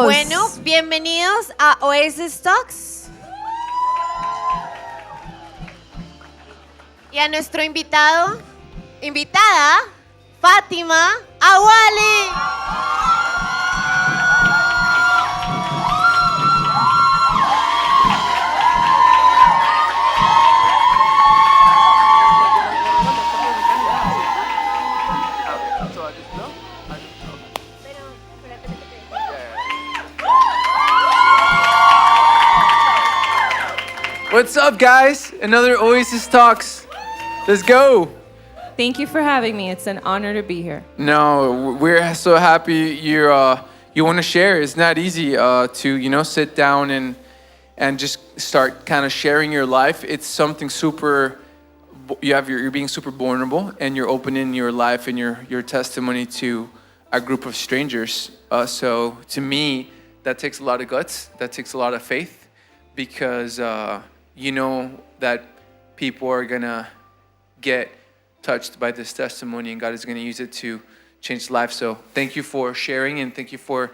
Bueno, bienvenidos a Oasis Talks. Y a nuestro invitada, Fátima, Awale. What's up, guys? Another Oasis Talks. Let's go. Thank you for having me. It's an honor to be here. No, we're so happy you want to share. It's not easy to sit down and just start kind of sharing your life. It's something super. You're being super vulnerable, and you're opening your life and your testimony to a group of strangers. So to me, that takes a lot of guts. That takes a lot of faith, because you know that people are gonna get touched by this testimony, and God is gonna use it to change lives. So thank you for sharing, and thank you for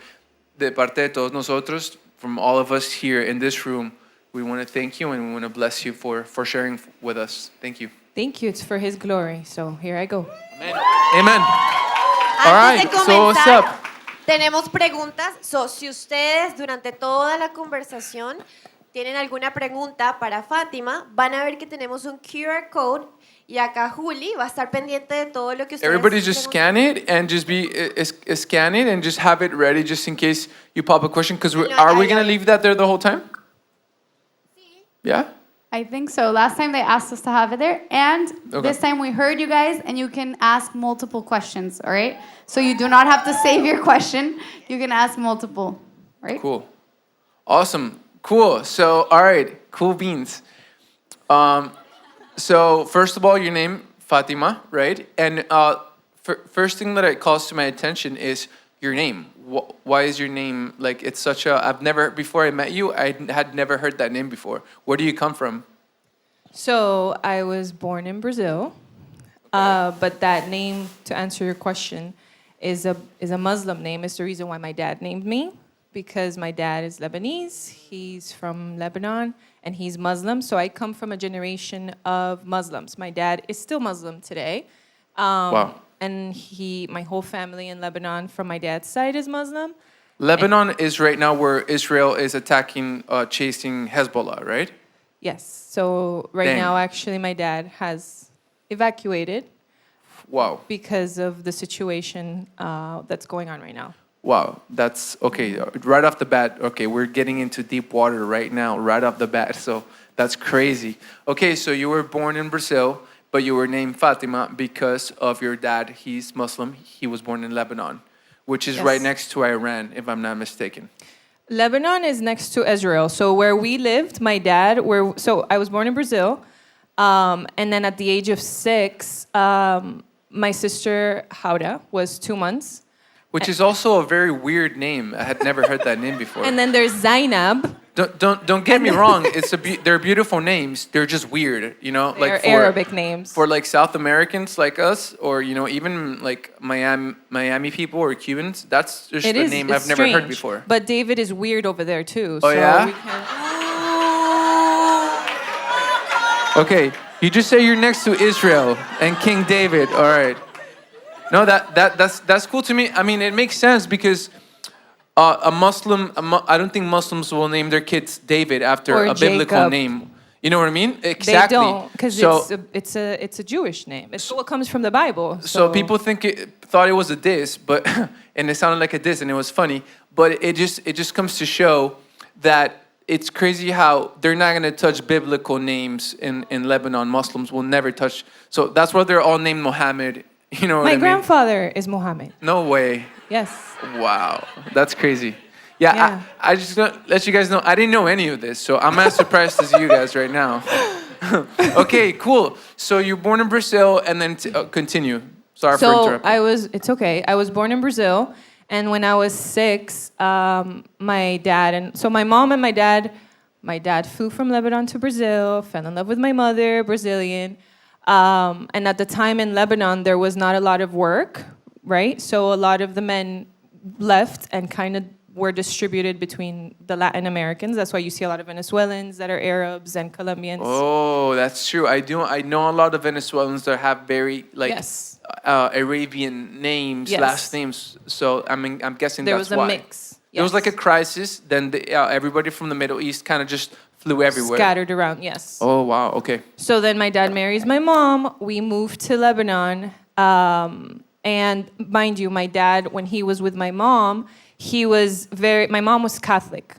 de parte de todos nosotros, from all of us here in this room. We want to thank you, and we want to bless you for sharing with us. Thank you. Thank you. It's for His glory. So here I go. Amen. Amen. All Antes right. de So what's comenzar, up? tenemos preguntas. Si ustedes durante toda la conversación tienen alguna pregunta para Fátima, van a ver que tenemos un QR code y acá Juli va a estar pendiente de todo lo que ustedes Everybody just scan it and just scan it and just have it ready just in case you pop a question. Because are we gonna leave that there the whole time? Yeah. I think so. Last time they asked us to have it there, and Okay. this time we heard you guys, and you can ask multiple questions, all right? So you do not have to save your question. You can ask multiple, right? Cool. Awesome. Cool. So, all right. Cool beans. So first of all, your name, Fatima, right? And first thing that it calls to my attention is your name. Why is your name like, it's such a, before I met you, I had never heard that name before. Where do you come from? So I was born in Brazil, but that name, to answer your question, is a Muslim name. It's the reason why my dad named me, because my dad is Lebanese. He's from Lebanon, and he's Muslim. So I come from a generation of Muslims. My dad is still Muslim today. Wow. And my whole family in Lebanon from my dad's side is Muslim. Lebanon is right now where Israel is attacking, chasing Hezbollah, right? Yes. So right Dang. now, actually, my dad has evacuated Wow. because of the situation that's going on right now. Wow. That's okay. Right off the bat, okay, we're getting into deep water right now, right off the bat. So that's crazy. Okay, so you were born in Brazil, but you were named Fatima because of your dad. He's Muslim. He was born in Lebanon, which is Yes. right next to Iran, if I'm not mistaken. Lebanon is next to Israel. So where we lived, so I was born in Brazil. And then at the age of 6, my sister, Hauda, was 2 months. Which is also a very weird name. I had never heard that name before. And then there's Zainab. Don't get me wrong. They're beautiful names. They're just weird, They're Arabic names. For like South Americans like us, or even like Miami people or Cubans. That's just a name I've never heard before. But David is weird over there too. Oh, so yeah? we can... Okay, you just say you're next to Israel and King David. All right. No, that's cool to me. I mean, it makes sense because I don't think Muslims will name their kids David after Or a biblical Jacob. name. You know what I mean? Exactly. They don't, because it's a Jewish name. It's what comes from the Bible. So people thought it was a diss, but and it sounded like a diss, and it was funny. But it just comes to show that it's crazy how they're not gonna touch biblical names in Lebanon. Muslims will never touch. So that's why they're all named Muhammad. You know what I My mean? grandfather is Muhammad. No way. Yes. Wow, that's crazy. Yeah. I just gonna let you guys know I didn't know any of this, so I'm as surprised as you guys right now. Okay, cool. So you're born in Brazil, and then continue. Sorry for interrupting. It's okay. I was born in Brazil, and when I was 6, my mom and my dad flew from Lebanon to Brazil, fell in love with my mother, Brazilian. And at the time in Lebanon, there was not a lot of work, right? So a lot of the men left and kind of were distributed between the Latin Americans. That's why you see a lot of Venezuelans that are Arabs and Colombians. Oh, that's true. I know a lot of Venezuelans that have very Yes. Arabian names, Yes. last names. So I'm guessing There that's was a why. mix. There was Yes. like a crisis. Then everybody from the Middle East kind of just flew everywhere. Scattered around, yes. Oh wow. Okay. So then my dad marries my mom. We moved to Lebanon. And mind you, my dad, when he was with my mom, my mom was Catholic,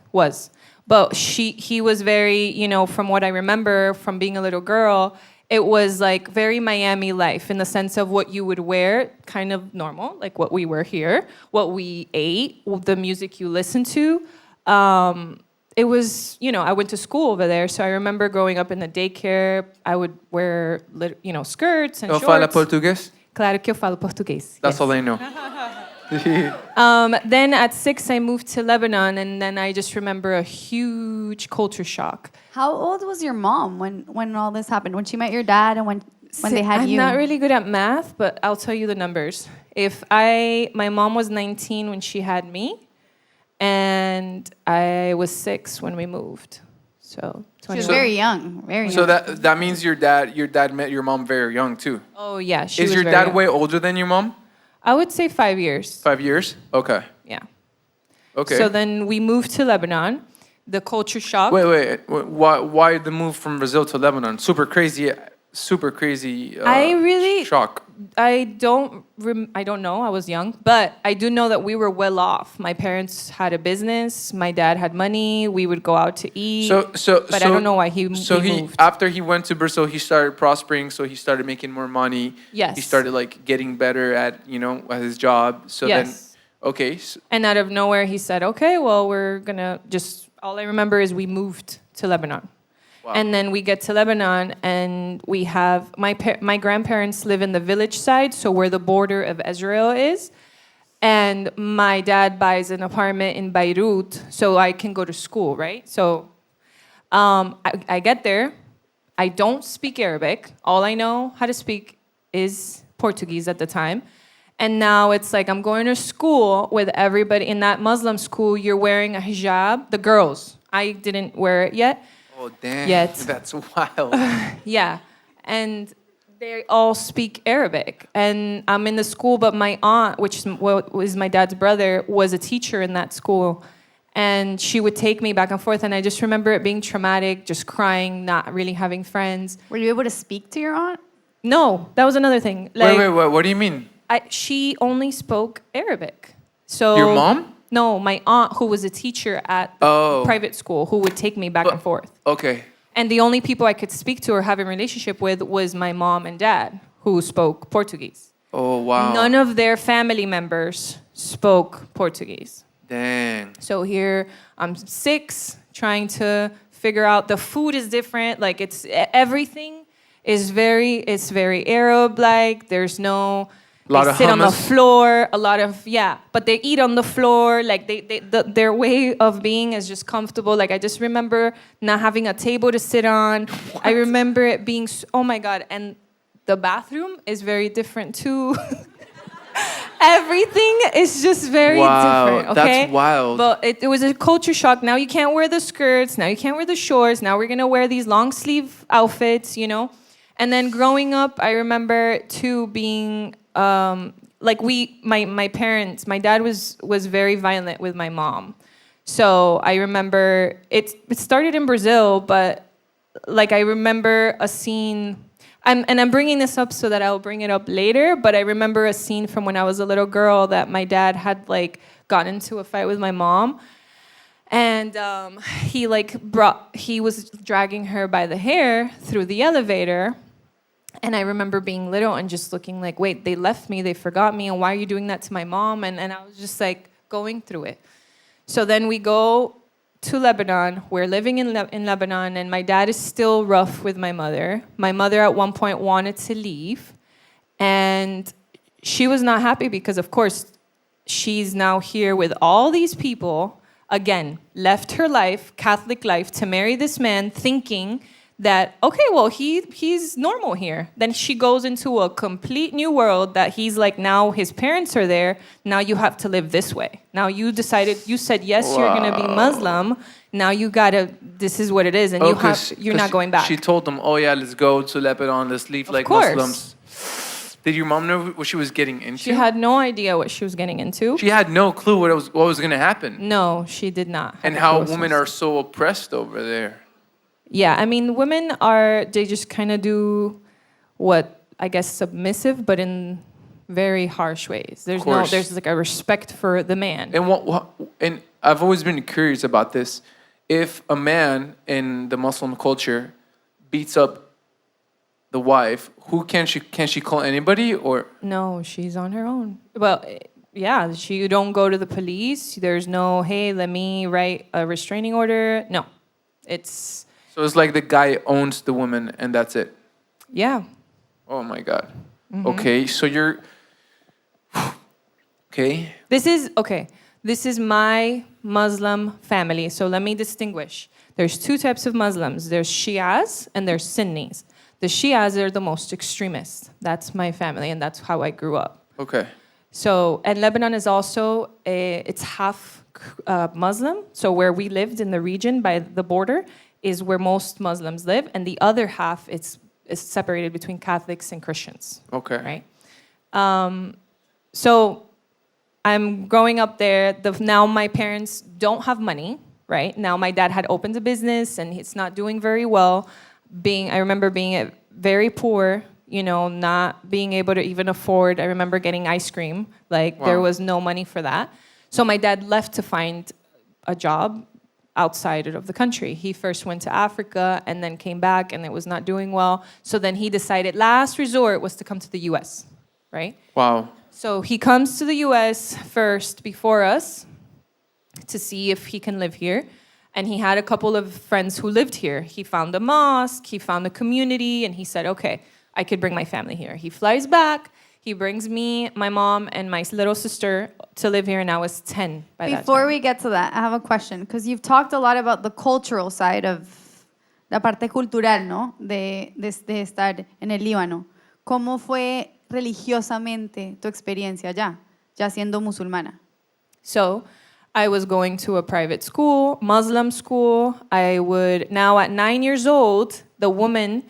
but he was very, from what I remember from being a little girl, it was like very Miami life in the sense of what you would wear, kind of normal, like what we wear here, what we ate, the music you listened to. It was, I went to school over there, so I remember growing up in the daycare, I would wear, skirts and shorts. Fala português? Claro que eu falo português. That's yes. all I know. Then at 6, I moved to Lebanon, and then I just remember a huge culture shock. How old was your mom when all this happened? When she met your dad and when they had I'm you? not really good at math, but I'll tell you the numbers. My mom was 19 when she had me, and I was 6 when we moved. So She was very young, very young. So that means your dad met your mom very young too. Oh yeah, she Is was your very dad young. way older than your mom? I would say 5 years. 5 years? Okay. Yeah. Okay. So then we moved to Lebanon. The culture shock. Wait. Why the move from Brazil to Lebanon? Super crazy. Shock. I don't know. I was young, but I do know that we were well off. My parents had a business. My dad had money. We would go out to eat. But I don't know why he moved. After he went to Brazil, he started prospering. So he started making more money. Yes. He started like getting better at at his job. So Yes. then, okay. And out of nowhere, he said, "Okay, well, we're gonna just." All I remember is we moved to Lebanon. Wow. And then we get to Lebanon, and we have my grandparents live in the village side, so where the border of Israel is. And my dad buys an apartment in Beirut, so I can go to school, right? So I get there. I don't speak Arabic. All I know how to speak is Portuguese at the time. And now it's like I'm going to school with everybody. In that Muslim school, you're wearing a hijab. The girls. I didn't wear it yet. Oh, damn. Yet. That's wild. Yeah. And they all speak Arabic. And I'm in the school, but my aunt, which was my dad's brother, was a teacher in that school. And she would take me back and forth. And I just remember it being traumatic, just crying, not really having friends. Were you able to speak to your aunt? No, that was another thing. Wait. What do you mean? She only spoke Arabic. So Your mom? No, my aunt, who was a teacher at the private school, who would take me back and forth. Okay. And the only people I could speak to or have a relationship with was my mom and dad, who spoke Portuguese. Oh, wow. None of their family members spoke Portuguese. Dang. So here I'm 6, trying to figure out the food is different. Like everything is very Arab-like. There's no... They sit on the floor, but they eat on the floor. Like their way of being is just comfortable. Like I just remember not having a table to sit on. What? I remember it being, oh my God. And the bathroom is very different too. Everything is just very different, okay? That's wild. But it was a culture shock. Now you can't wear the skirts. Now you can't wear the shorts. Now we're going to wear these long sleeve outfits, And then growing up, I remember too being... my parents, my dad was very violent with my mom. So I remember it started in Brazil, but I remember a scene, I'm bringing this up so that I'll bring it up later, but I remember a scene from when I was a little girl that my dad had gotten into a fight with my mom. And he was dragging her by the hair through the elevator. And I remember being little and just looking like, wait, they left me, they forgot me, and why are you doing that to my mom? And I was just going through it. So then we go to Lebanon. We're living in Lebanon, and my dad is still rough with my mother. My mother at one point wanted to leave, and she was not happy because, of course, she's now here with all these people, again, left her life, Catholic life, to marry this man, thinking that, okay, well, he's normal here. Then she goes into a complete new world that he's like, now his parents are there. Now you have to live this way. Now you said, yes, you're going to be Muslim. Now you got to, this is what it is. And you're not going back. She told them, oh yeah, let's go to Lebanon. Let's leave like course. Muslims. Did your mom know what she was getting into? She had no idea what she was getting into. She had no clue what was going to happen. No, she did not. And how women are so oppressed over there. Yeah, I mean, women they just kind of do what, I guess, submissive, but in very harsh ways. There's like a respect for the man. And I've always been curious about this. If a man in the Muslim culture beats up the wife, can she call anybody or? No, she's on her own. Well, yeah, you don't go to the police. There's no, hey, let me write a restraining order. No, it's. So it's like the guy owns the woman and that's it. Yeah. Oh my God. Mm-hmm. Okay, so you're. Okay. This is my Muslim family. So let me distinguish. There's two types of Muslims. There's Shias and there's Sunnis. The Shias are the most extremists. That's my family, and that's how I grew up. Okay. So, and Lebanon is also, it's half Muslim. So where we lived in the region by the border is where most Muslims live, and the other half is separated between Catholics and Christians. Okay. Right? So I'm growing up there. Now my parents don't have money, right? Now my dad had opened a business, and it's not doing very well. I remember being very poor, not being able to even afford. I remember getting ice cream. There was no money for that. So my dad left to find a job outside of the country. He first went to Africa and then came back, and it was not doing well. So then he decided last resort was to come to the U.S., right? Wow. So he comes to the U.S. first before us to see if he can live here. And he had a couple of friends who lived here. He found a mosque, he found a community, and he said, okay, I could bring my family here. He flies back, he brings me, my mom, and my little sister to live here, and I was 10 by that time. Before we get to that, I have a question, because you've talked a lot about the cultural side of la parte cultural, ¿no? De estar en el Líbano. ¿Cómo fue religiosamente tu experiencia allá, ya siendo musulmana? So, I was going to a private school, Muslim school. Now at 9 years old, the women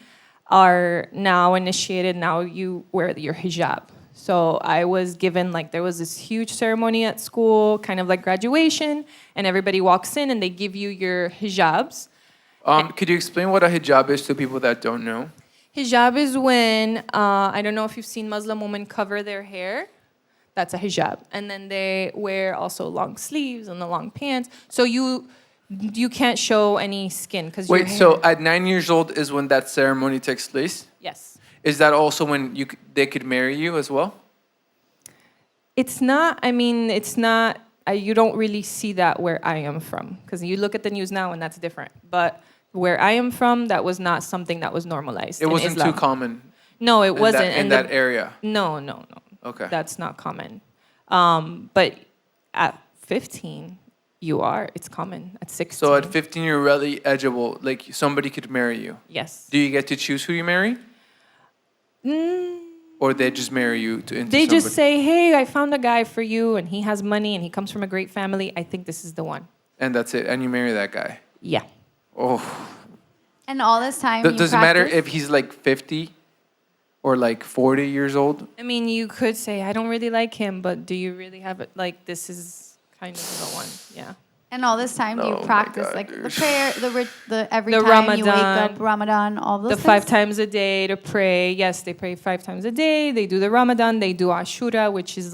are now initiated. Now you wear your hijab. So I was given, there was this huge ceremony at school, kind of like graduation, and everybody walks in and they give you your hijabs. Could you explain what a hijab is to people that don't know? Hijab is when, I don't know if you've seen Muslim women cover their hair. That's a hijab. And then they wear also long sleeves and the long pants. So you can't show any skin. Wait, so at 9 years old is when that ceremony takes place? Yes. Is that also when they could marry you as well? It's not, you don't really see that where I am from. Because you look at the news now and that's different. But where I am from, that was not something that was normalized. It wasn't too common? No, it wasn't. In that area? No. Okay. That's not common. But at 15, it's common. At 16. So at 15, you're really eligible. Somebody could marry you. Yes. Do you get to choose who you marry? Or they just marry you into They somebody? just say, hey, I found a guy for you, and he has money, and he comes from a great family. I think this is the one. And that's it. And you marry that guy. Yeah. Oh. And all this time Does it matter if he's 50? Or 40 years old? You could say, I don't really like him, but do you really have it? This is kind of the one, yeah. And all this time, do you practice the prayer, every the time Ramadan, you wake up, Ramadan, all those the things? 5 times a day to pray. Yes, they pray 5 times a day. They do the Ramadan. They do Ashura, which is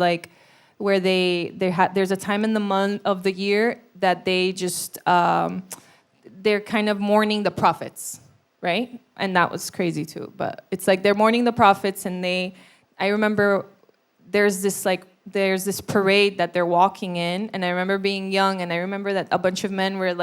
where there's a time in the month of the year that they just they're kind of mourning the prophets. Right? And that was crazy too. But it's they're mourning the prophets, and I remember there's this parade that they're walking in, and I remember being young, and I remember that a bunch of men were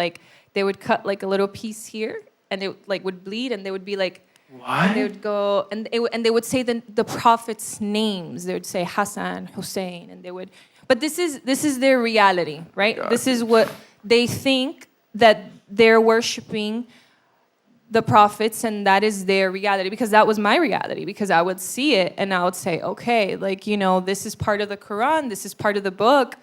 they would cut a little piece here, and it would bleed, and they would be what? And they would go, and they would say the prophets' names. They would say Hassan, Hussein, and they would. But this is their reality, right? God. This is what they think that they're worshiping the prophets, and that is their reality, because that was my reality, because I would see it and I would say, okay, like, you know, this is part of the Quran, this is part of the book,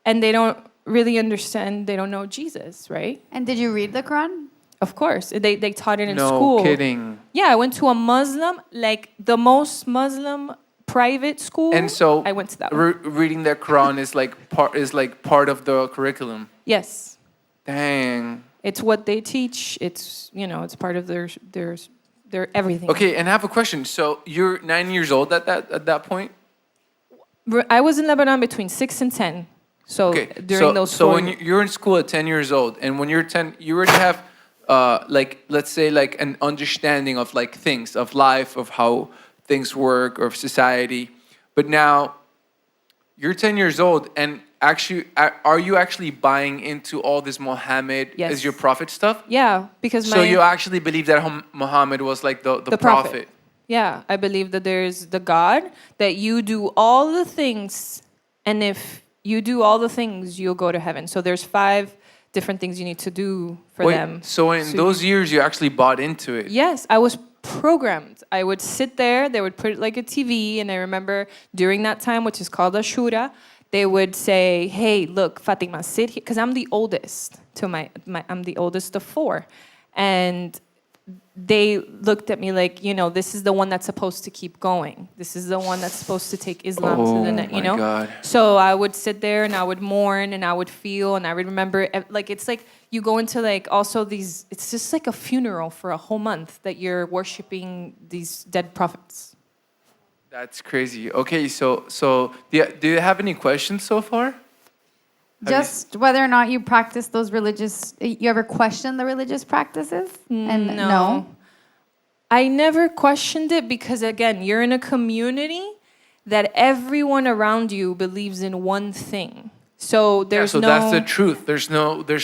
and they don't really understand, they don't know Jesus, right? And did you read the Quran? Of course, they taught it in No school. kidding. Yeah, I went to a Muslim, like the most Muslim private school. And so I went to that one. reading the Quran is like part of the curriculum. Yes. Dang. It's what they teach. It's, you know, it's part of their everything. Okay, and I have a question. So you're 9 years old at that point? I was in Lebanon between 6 and 10. So Okay. during those so 4 when you're in school at 10 years old, and when you're 10, you already have like, let's say, like an understanding of like things, of life, of how things work, or of society. But now you're 10 years old, and actually, are you actually buying into all this Muhammad Yes. as your prophet stuff? Yeah, because So you actually believe that Muhammad was like the prophet? Yeah, I believe that there's the God, that you do all the things, and if you do all the things, you'll go to heaven. So there's 5 different things you need to do for them. So in those years, you actually bought into it? Yes, I was programmed. I would sit there, they would put it like a TV, and I remember during that time, which is called a shura, they would say, hey, look, Fatima, sit here, because I'm the oldest I'm the oldest of 4. And they looked at me like, you know, this is the one that's supposed to keep going. This is the one that's supposed to take Islam to the next, you know? God. So I would sit there and I would mourn and I would feel and I would remember, like, it's like you go into like also these, it's just like a funeral for a whole month that you're worshiping these dead prophets. That's crazy. Okay, so do you have any questions so far? Just whether or not you practice those religious, you ever question the religious practices? And no. I never questioned it because, again, you're in a community that everyone around you believes in one thing. So there's so that's the truth. There's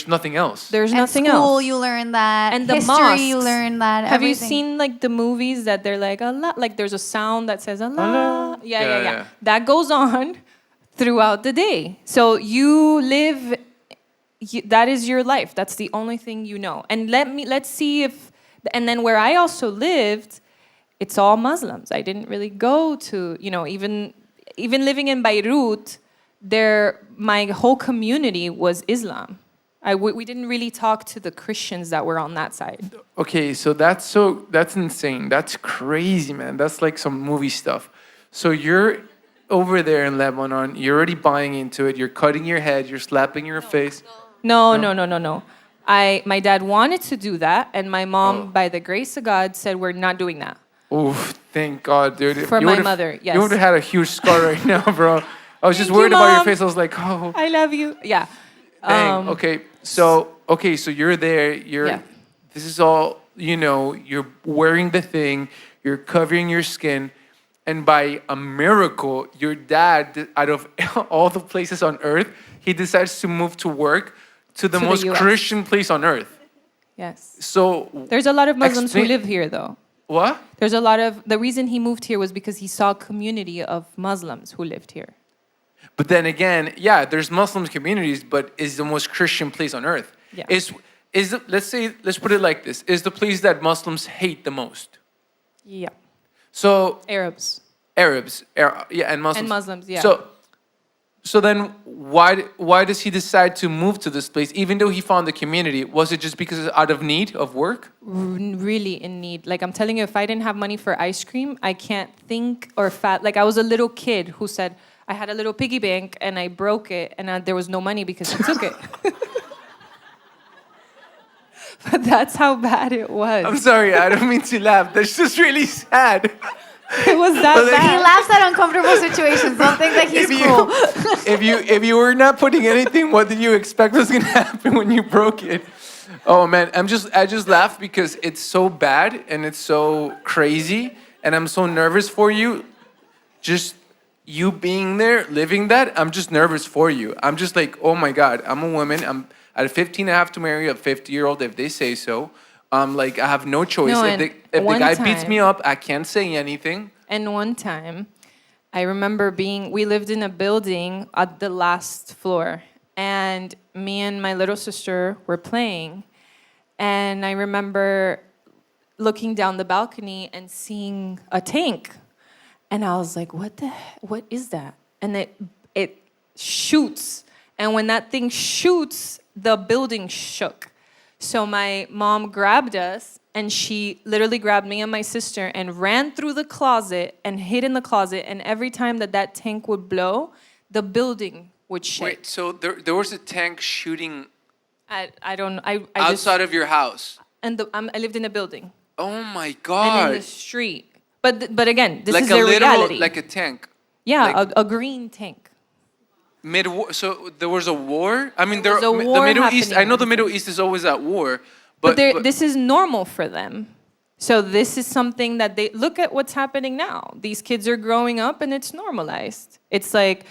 nothing else. There's At nothing school, else. you learn that. And the history, mosques. you learn that. Have you everything. seen like the movies that they're like Allah? Like there's a sound that says Allah. Allah. Yeah. That goes on throughout the day. So you live. That is your life. That's the only thing you know. And let's see if. And then where I also lived, it's all Muslims. I didn't really go to, you know, even living in Beirut, my whole community was Islam. We didn't really talk to the Christians that were on that side. Okay, so that's insane. That's crazy, man. That's like some movie stuff. So you're over there in Lebanon. You're already buying into it. You're cutting your head. You're slapping your face. No. My dad wanted to do that, and my mom, by the grace of God, said we're not doing that. Oof, thank God, dude. For my mother, yes. You would have had a huge scar right now, bro. I was just worried about your face. I was like, oh. I love you. Yeah. Dang. Okay, so you're there. This is all, you know, you're wearing the thing. You're covering your skin. And by a miracle, your dad, out of all the places on earth, he decides to move to work to the most US. Christian place on earth. Yes. So There's a lot of Muslims who live here, though. What? The reason he moved here was because he saw a community of Muslims who lived here. But then again, yeah, there's Muslim communities, but it's the most Christian place on earth. Yeah. Let's put it like this: is the place that Muslims hate the most. Yeah. So Arabs. And Muslims. And Muslims, yeah. So then why does he decide to move to this place, even though he found the community? Was it just because out of need of work? Really in need. Like I'm telling you, if I didn't have money for ice cream, I can't think or like I was a little kid who said, I had a little piggy bank and I broke it and there was no money because he took it. But that's how bad it was. I'm sorry, I don't mean to laugh. That's just really sad. It was that He bad. laughs at uncomfortable situations. Don't think that he's cool. If you were not putting anything, what did you expect was gonna happen when you broke it? Oh man, I just laugh because it's so bad and it's so crazy, and I'm so nervous for you. Just you being there, living that, I'm just nervous for you. I'm just like, oh my God, I'm a woman. I'm at 15, I have to marry a 50-year-old if they say so. Like I have no choice. No, if the guy beats me up, I can't say anything. And one time, I remember we lived in a building at the last floor, and me and my little sister were playing, and I remember looking down the balcony and seeing a tank. And I was like, what is that? And it shoots. And when that thing shoots, the building shook. So my mom grabbed us, and she literally grabbed me and my sister and ran through the closet and hid in the closet. And every time that tank would blow, the building would shake. Wait, so there was a tank shooting I don't. I outside of your house? And I lived in a building. Oh my And God. in the street. But again, this like is a their literal, reality. like a tank. Yeah, like- a green tank. Mid-war, so there was a war? I mean, There was a the war Middle East, I happening. know the Middle East is always at war, But but this is normal for them. So this is something that they look at what's happening now. These kids are growing up and it's normalized. It's like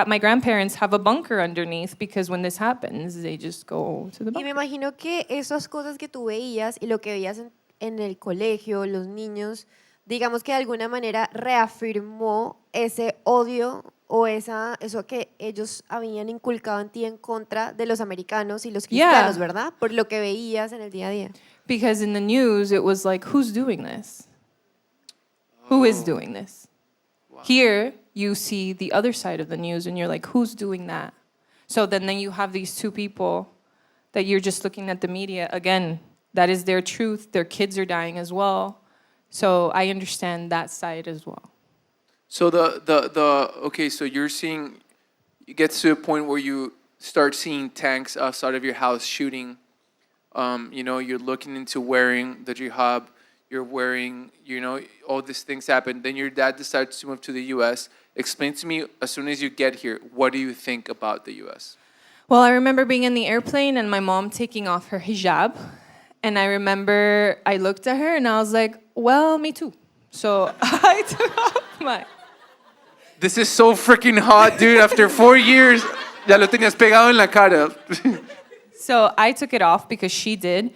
my grandparents have a bunker underneath because when this happens, they just go to the Y me bunker. imagino que esas cosas que tú veías y lo que veías en el colegio, los niños, digamos que de alguna manera reafirmó ese odio o eso que ellos habían inculcado en ti en contra de los americanos y los cristianos, Yeah. ¿verdad? Por lo que veías en el día a día. Because in the news, it was like, who's doing this? Who is doing this? Here, you see the other side of the news and you're like, who's doing that? So then you have these two people that you're just looking at the media. Again, that is their truth. Their kids are dying as well. So I understand that side as well. so okay, so you're seeing, it gets to a point where you start seeing tanks outside of your house shooting. You're looking into wearing the jihad, you're wearing, all these things happen. Then your dad decides to move to the U.S. Explain to me, as soon as you get here, what do you think about the U.S.? Well, I remember being in the airplane and my mom taking off her hijab. And I remember I looked at her and I was like, well, me too. So I took off my... This is so freaking hot, dude. After 4 years, ya lo tenías pegado en la cara. So I took it off because she did.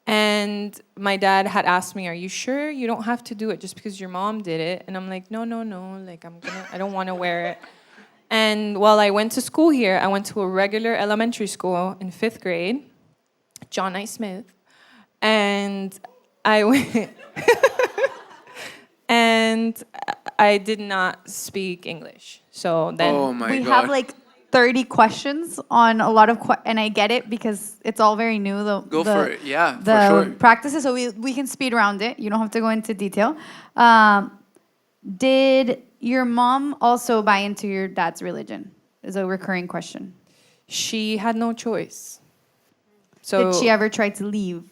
And my dad had asked me, are you sure you don't have to do it just because your mom did it? And I'm like, no. Like, I don't want to wear it. And while I went to school here, I went to a regular elementary school in 5th grade, John I. Smith. And I went, and I did not speak English. So then Oh my we God. have like 30 questions on a lot of and I get it because it's all very new. Go for it. Yeah, for the sure. practices, so we can speed around it. You don't have to go into detail. Did your mom also buy into your dad's religion? Is a recurring question. she had no choice. So Did she ever try to leave?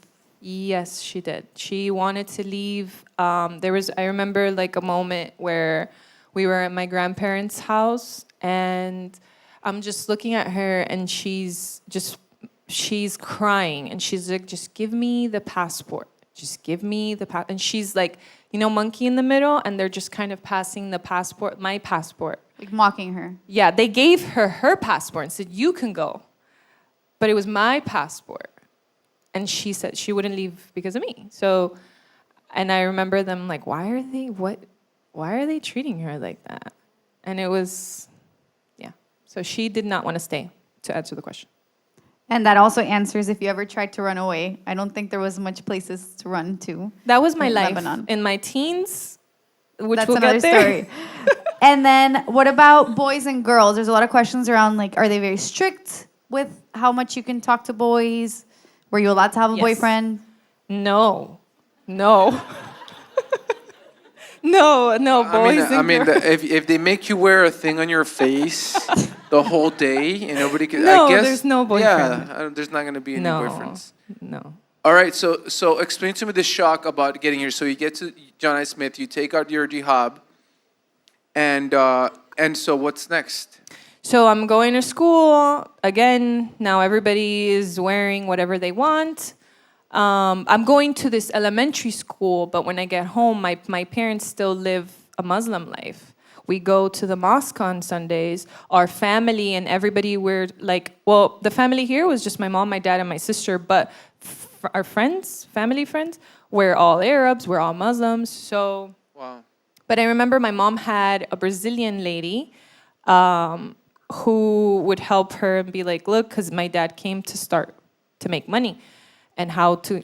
Yes, she did. She wanted to leave. I remember like a moment where we were at my grandparents' house and I'm just looking at her and she's crying and she's like, just give me the passport. Just give me the passport. And she's like, monkey in the middle and they're just kind of passing the passport, my passport. Like mocking her. Yeah, they gave her passport and said, you can go. But it was my passport. And she said she wouldn't leave because of me. So, and I remember them like, why are they treating her like that? And it was, yeah. So she did not want to stay, to answer the question. And that also answers if you ever tried to run away. I don't think there was much places to run to. That was my in life. Lebanon. In my teens, which That's we'll another get there. story. And then what about boys and girls? There's a lot of questions around like, are they very strict with how much you can talk to boys? Were you allowed to have a Yes. boyfriend? No. No, boys and girls. if they make you wear a thing on your face the whole day and nobody can, No, I guess there's no boyfriend. Yeah, there's not gonna be any No, boyfriends. no. All right, so explain to me the shock about getting here. So you get to John I. Smith, you take out your jihad, and so what's next? So I'm going to school again. Now everybody is wearing whatever they want. I'm going to this elementary school, but when I get home, my parents still live a Muslim life. We go to the mosque on Sundays. Our family and everybody, we're like, well, the family here was just my mom, my dad, and my sister, but our friends, family friends, we're all Arabs, we're all Muslims. So, Wow. but I remember my mom had a Brazilian lady who would help her and be like, look, because my dad came to start to make money and how to,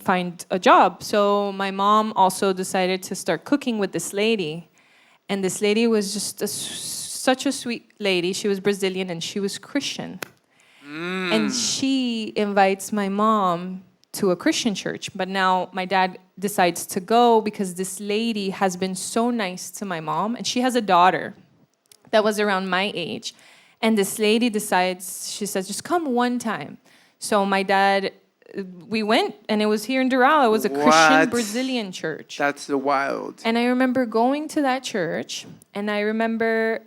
find a job. So my mom also decided to start cooking with this lady. And this lady was just such a sweet lady. She was Brazilian and she was Christian. And she invites my mom to a Christian church. But now my dad decides to go because this lady has been so nice to my mom. And she has a daughter that was around my age. And this lady decides, she says, just come one time. So my dad, we went, and it was here in Doral. It was a Christian Brazilian church. That's wild. And I remember going to that church, and I remember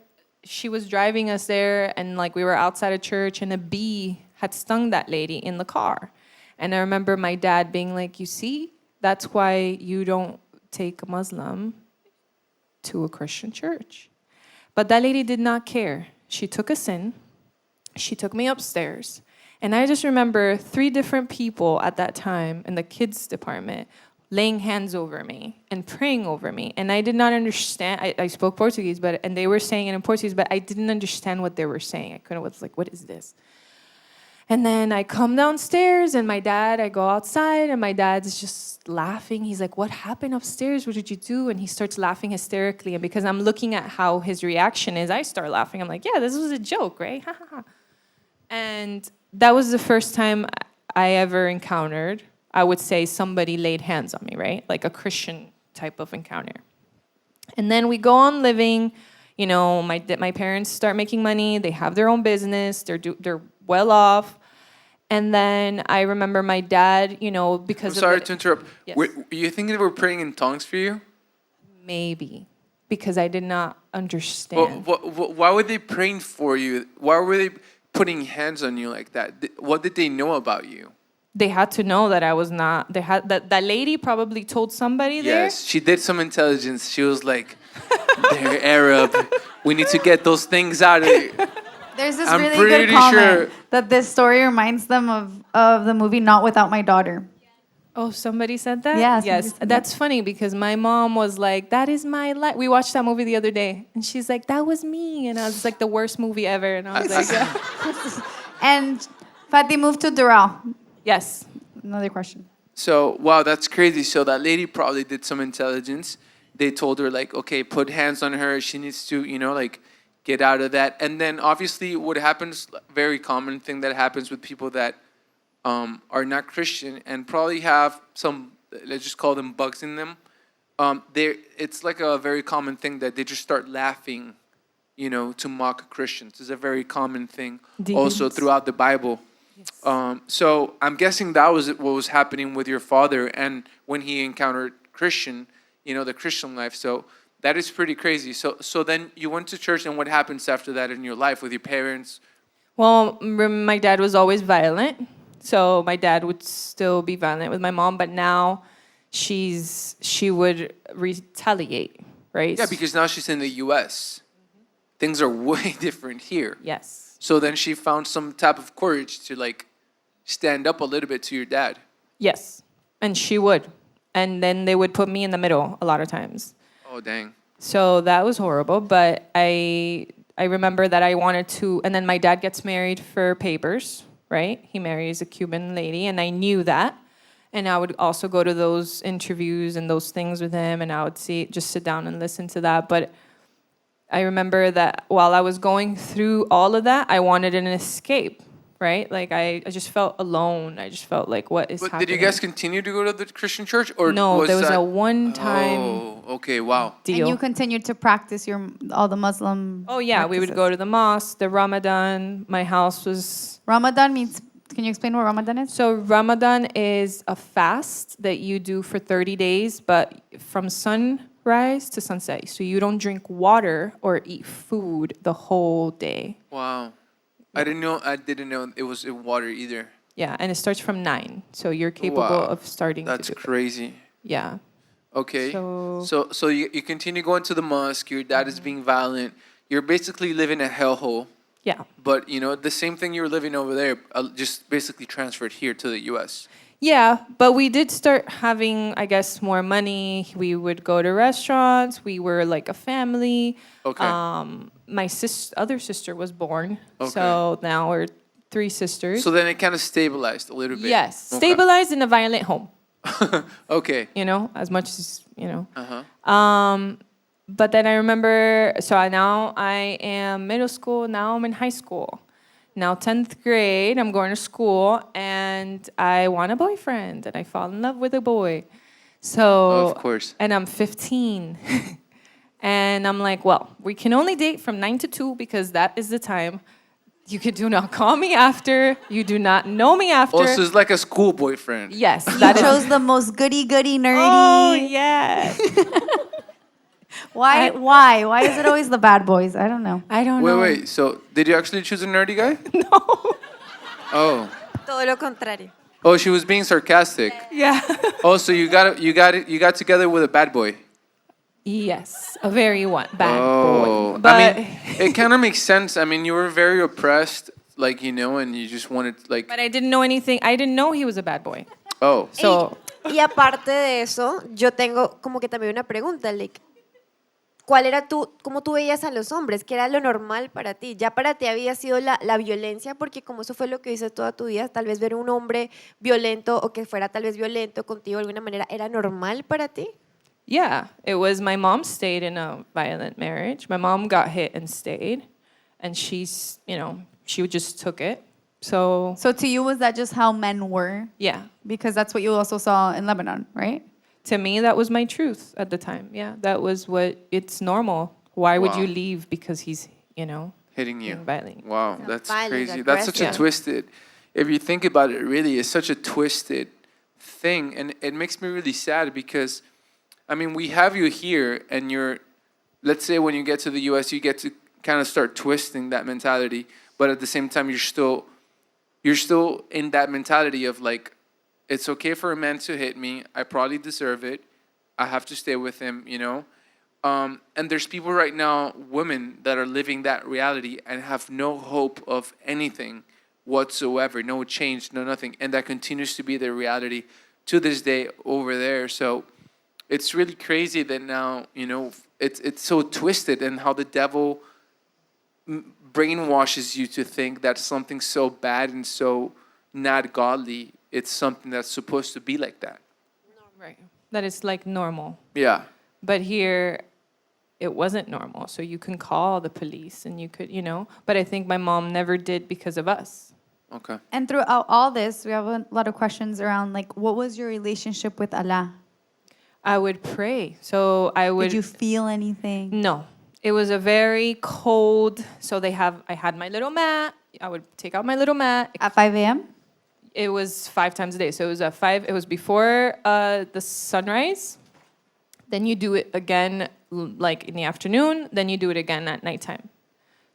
she was driving us there, and like we were outside of church, and a bee had stung that lady in the car. And I remember my dad being like, you see, that's why you don't take a Muslim to a Christian church. But that lady did not care. She took us in. She took me upstairs. And I just remember 3 different people at that time in the kids department laying hands over me and praying over me. And I did not understand. I spoke Portuguese, and they were saying it in Portuguese, but I didn't understand what they were saying. I was like, what is this? And then I come downstairs, and I go outside, and my dad's just laughing. He's like, what happened upstairs? What did you do? And he starts laughing hysterically. And because I'm looking at how his reaction is, I start laughing. I'm like, yeah, this was a joke, right? Ha, ha, ha. And that was the first time I ever encountered, I would say, somebody laid hands on me, right? Like a Christian type of encounter. And then we go on living. You know, my parents start making money. They have their own business. They're well off. And then I remember my dad, you know, because I'm sorry to interrupt. Yes. Were you thinking they were praying in tongues for you? Maybe. Because I did not understand. Why were they praying for you? Why were they putting hands on you like that? What did they know about you? They had to know that I was not. That lady probably told somebody there. Yes, she did some intelligence. She was like, they're Arab. We need to get those things out of here. There's this I'm really pretty good comment sure- that this story reminds them of the movie Not Without My Daughter. Oh, somebody said that? Yeah, somebody Yes. said That's funny because my mom was like, that is my life. We watched that movie the other day. And she's like, that was me. And I was like, the worst movie ever. And I was like, yeah. And Fati moved to Doral. Yes. Another question. So, wow, that's crazy. So that lady probably did some intelligence. They told her, like, okay, put hands on her. She needs to, you know, like, get out of that. And then, obviously, what happens, very common thing that happens with people that are not Christian and probably have some, let's just call them bugs in them. It's like a very common thing that they just start laughing, you know, to mock Christians. It's a very common thing also throughout the Bible. Yes. So I'm guessing that was what was happening with your father and when he encountered Christian, you know, the Christian life. So that is pretty crazy. So then you went to church, and what happens after that in your life with your parents? Well, my dad was always violent. So my dad would still be violent with my mom, but now she would retaliate, right? Yeah, because now she's in the U.S. Things are way different here. Yes. So then she found some type of courage to like stand up a little bit to your dad. Yes, and she would. And then they would put me in the middle a lot of times. Oh, dang. So that was horrible, but I remember that I wanted to, and then my dad gets married for papers, right? He marries a Cuban lady, and I knew that. And I would also go to those interviews and those things with him, and I would just sit down and listen to that. But I remember that while I was going through all of that, I wanted an escape, right? Like I just felt alone. I just felt like, what is happening? But did you guys continue to go to the Christian church, or no? There was that a one-time. Oh, okay, wow. Deal. And you continued to practice all the Muslim. Oh yeah, we would practices. go to the mosque, the Ramadan. My house was. Ramadan means. Can you explain what Ramadan is? So Ramadan is a fast that you do for 30 days, but from sunrise to sunset. So you don't drink water or eat food the whole day. Wow. I didn't know it was in water either. Yeah, and it starts from 9. So you're capable of starting That's to do crazy. it. Yeah. Okay. So you continue going to the mosque, your dad is being violent. You're basically living a hellhole. yeah. But, you know, the same thing you were living over there, just basically transferred here to the U.S. Yeah, but we did start having, I guess, more money. We would go to restaurants. We were like a family. Okay. My other sister was born. Okay. So now we're 3 sisters. So then it kind of stabilized a little bit. Yes, Okay. stabilized in a violent home. Okay. As much as, Uh-huh. But then I remember, now I am middle school, now I'm in high school. Now 10th grade, I'm going to school, and I want a boyfriend, and I fall in love with a boy. So, Of course. And I'm 15. And I'm like, well, we can only date from 9 to 2 because that is the time. You do not call me after. You do not know me after. Also, it's like a school boyfriend. Yes. You chose the most goody nerdy. Oh, yeah. Why? Why is it always the bad boys? I don't know. I don't know. Wait. So, did you actually choose a nerdy guy? No. Oh. Todo lo contrario. Oh, she was being sarcastic. Yeah. Oh, so you got together with a bad boy. Yes, a very bad Oh, boy. But I mean, it kind of makes sense. I mean, you were very oppressed, and you just wanted, but I didn't know anything. I didn't know he was a bad boy. Oh. So Y aparte de eso, yo tengo como que también una pregunta, like, ¿cómo tú veías a los hombres? ¿Qué era lo normal para ti? ¿Ya para ti había sido la violencia? Porque como eso fue lo que hice toda tu vida, tal vez ver un hombre violento o que fuera tal vez violento contigo de alguna manera, ¿era normal para ti? yeah, it was. My mom stayed in a violent marriage. My mom got hit and stayed, and she just took it. So to you, was that just how men were? yeah, Because that's what you also saw in Lebanon, right? to me that was my truth at the time. Yeah, that was it's normal. Why would Wow. you leave because he's Hitting you. being violent? Wow, that's Violent, crazy. That's such a aggressive. twisted. If you think about it, really, it's such a twisted thing, and it makes me really sad because, I mean, we have you here, and let's say when you get to the U.S., you get to kind of start twisting that mentality, but at the same time, you're still in that mentality of like, it's okay for a man to hit me. I probably deserve it. I have to stay with him, And there's people right now, women, that are living that reality and have no hope of anything whatsoever, no change, no nothing. And that continues to be their reality to this day over there. So it's really crazy that now, it's so twisted, and how the devil brainwashes you to think that something so bad and so not godly, it's something that's supposed to be like that. Right. That is like normal. Yeah. But here, it wasn't normal. So you can call the police and you could, But I think my mom never did because of us. Okay. And throughout all this, we have a lot of questions around, like, what was your relationship with Allah? I would pray. So I would. Did you feel anything? No. It was a very cold. So I had my little mat. I would take out my little mat. At 5 a.m.? It was 5 times a day. So it was it was before the sunrise. Then you do it again, like in the afternoon. Then you do it again at nighttime.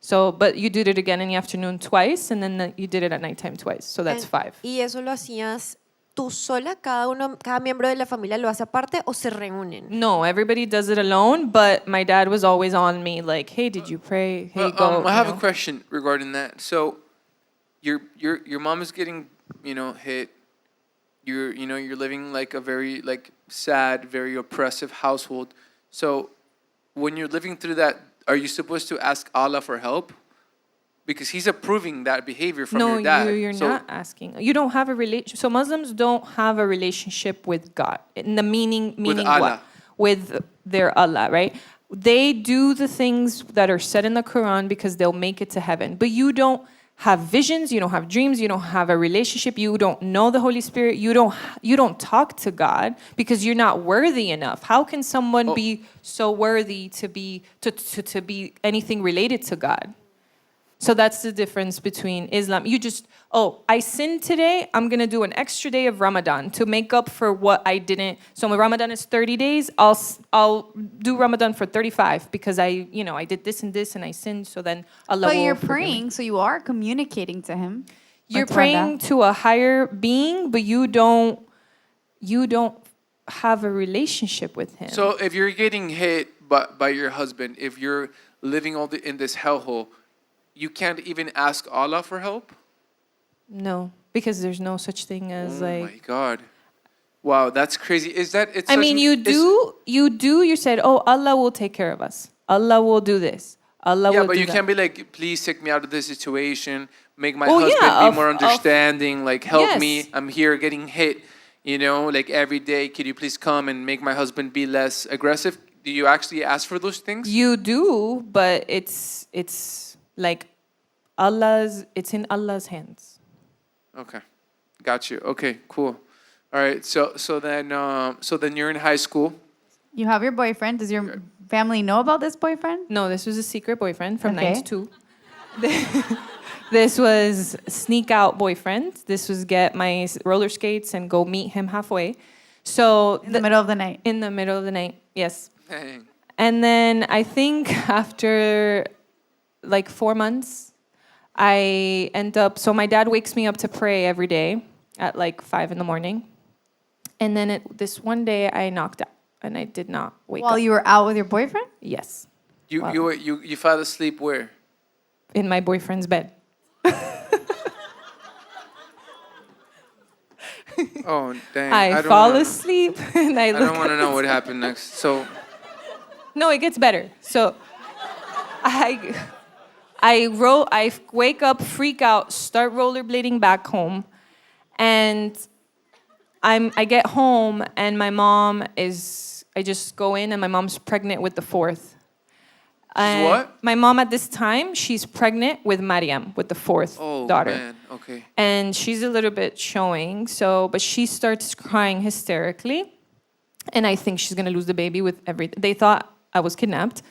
So, but you did it again in the afternoon twice, and then you did it at nighttime twice. So that's 5. ¿Y eso lo hacías tú sola? ¿Cada miembro de la familia lo hace aparte o se reúnen? No, everybody does it alone, but my dad was always on me, like, hey, did you pray? Hey, go. I have a question regarding that. So, your mom is getting, hit. You're living like a very sad, very oppressive household. So, when you're living through that, are you supposed to ask Allah for help? Because He's approving that behavior from your dad. No, you're not asking. You don't have a relationship. So Muslims don't have a relationship with God. In the meaning Allah. what? With their Allah, right? They do the things that are said in the Quran because they'll make it to heaven. But you don't have visions, you don't have dreams, you don't have a relationship, you don't know the Holy Spirit, you don't talk to God because you're not worthy enough. How can someone be so worthy to be anything related to God? So that's the difference between Islam. You just, I sinned today, I'm going to do an extra day of Ramadan to make up for what I didn't. So when Ramadan is 30 days, I'll do Ramadan for 35 because I did this and this and I sinned, so then Allah will But you're forgive praying, me. so you are communicating to Him. You're That's praying Rada. to a higher being, but you don't have a relationship with Him. So if you're getting hit by your husband, if you're living in this hellhole, you can't even ask Allah for help? No, because there's no such thing as Oh my God. Wow, that's crazy. Is that it's I mean, you said, Allah will take care of us. Allah will do this. Allah yeah, will but do you that. can't be like, please take me out of this situation, make my Oh, husband yeah, be more understanding, help yes. me, I'm here getting hit. you know, like every day, could you please come and make my husband be less aggressive? Do you actually ask for those things? You do, but it's like it's in Allah's hands. Okay, got you. Okay, cool. All right, so then you're in high school. You have your boyfriend. Does your family know about this boyfriend? No, this was a secret boyfriend from Okay. 9 to 2. This was sneak out boyfriend. This was get my roller skates and go meet him halfway. So In the middle of the night. in the middle of the night, yes. Dang. And then I think after like 4 months, I end up, so my dad wakes me up to pray every day at like 5 in the morning. And then this one day I knocked out and I did not wake While up. you were out with your boyfriend? Yes, You fell asleep where? in my boyfriend's bed. Oh, dang. I don't fall wanna- asleep and I I look don't want to know what happened next. So, No, it gets better. So I wake up, freak out, start rollerblading back home, and I get home and my mom is, I just go in and my mom's pregnant with the fourth. And what? My mom at this time, she's pregnant with Mariam, with the fourth oh daughter. man, okay. And she's a little bit showing, but she starts crying hysterically. And I think she's gonna lose the baby with everything. They thought I was kidnapped.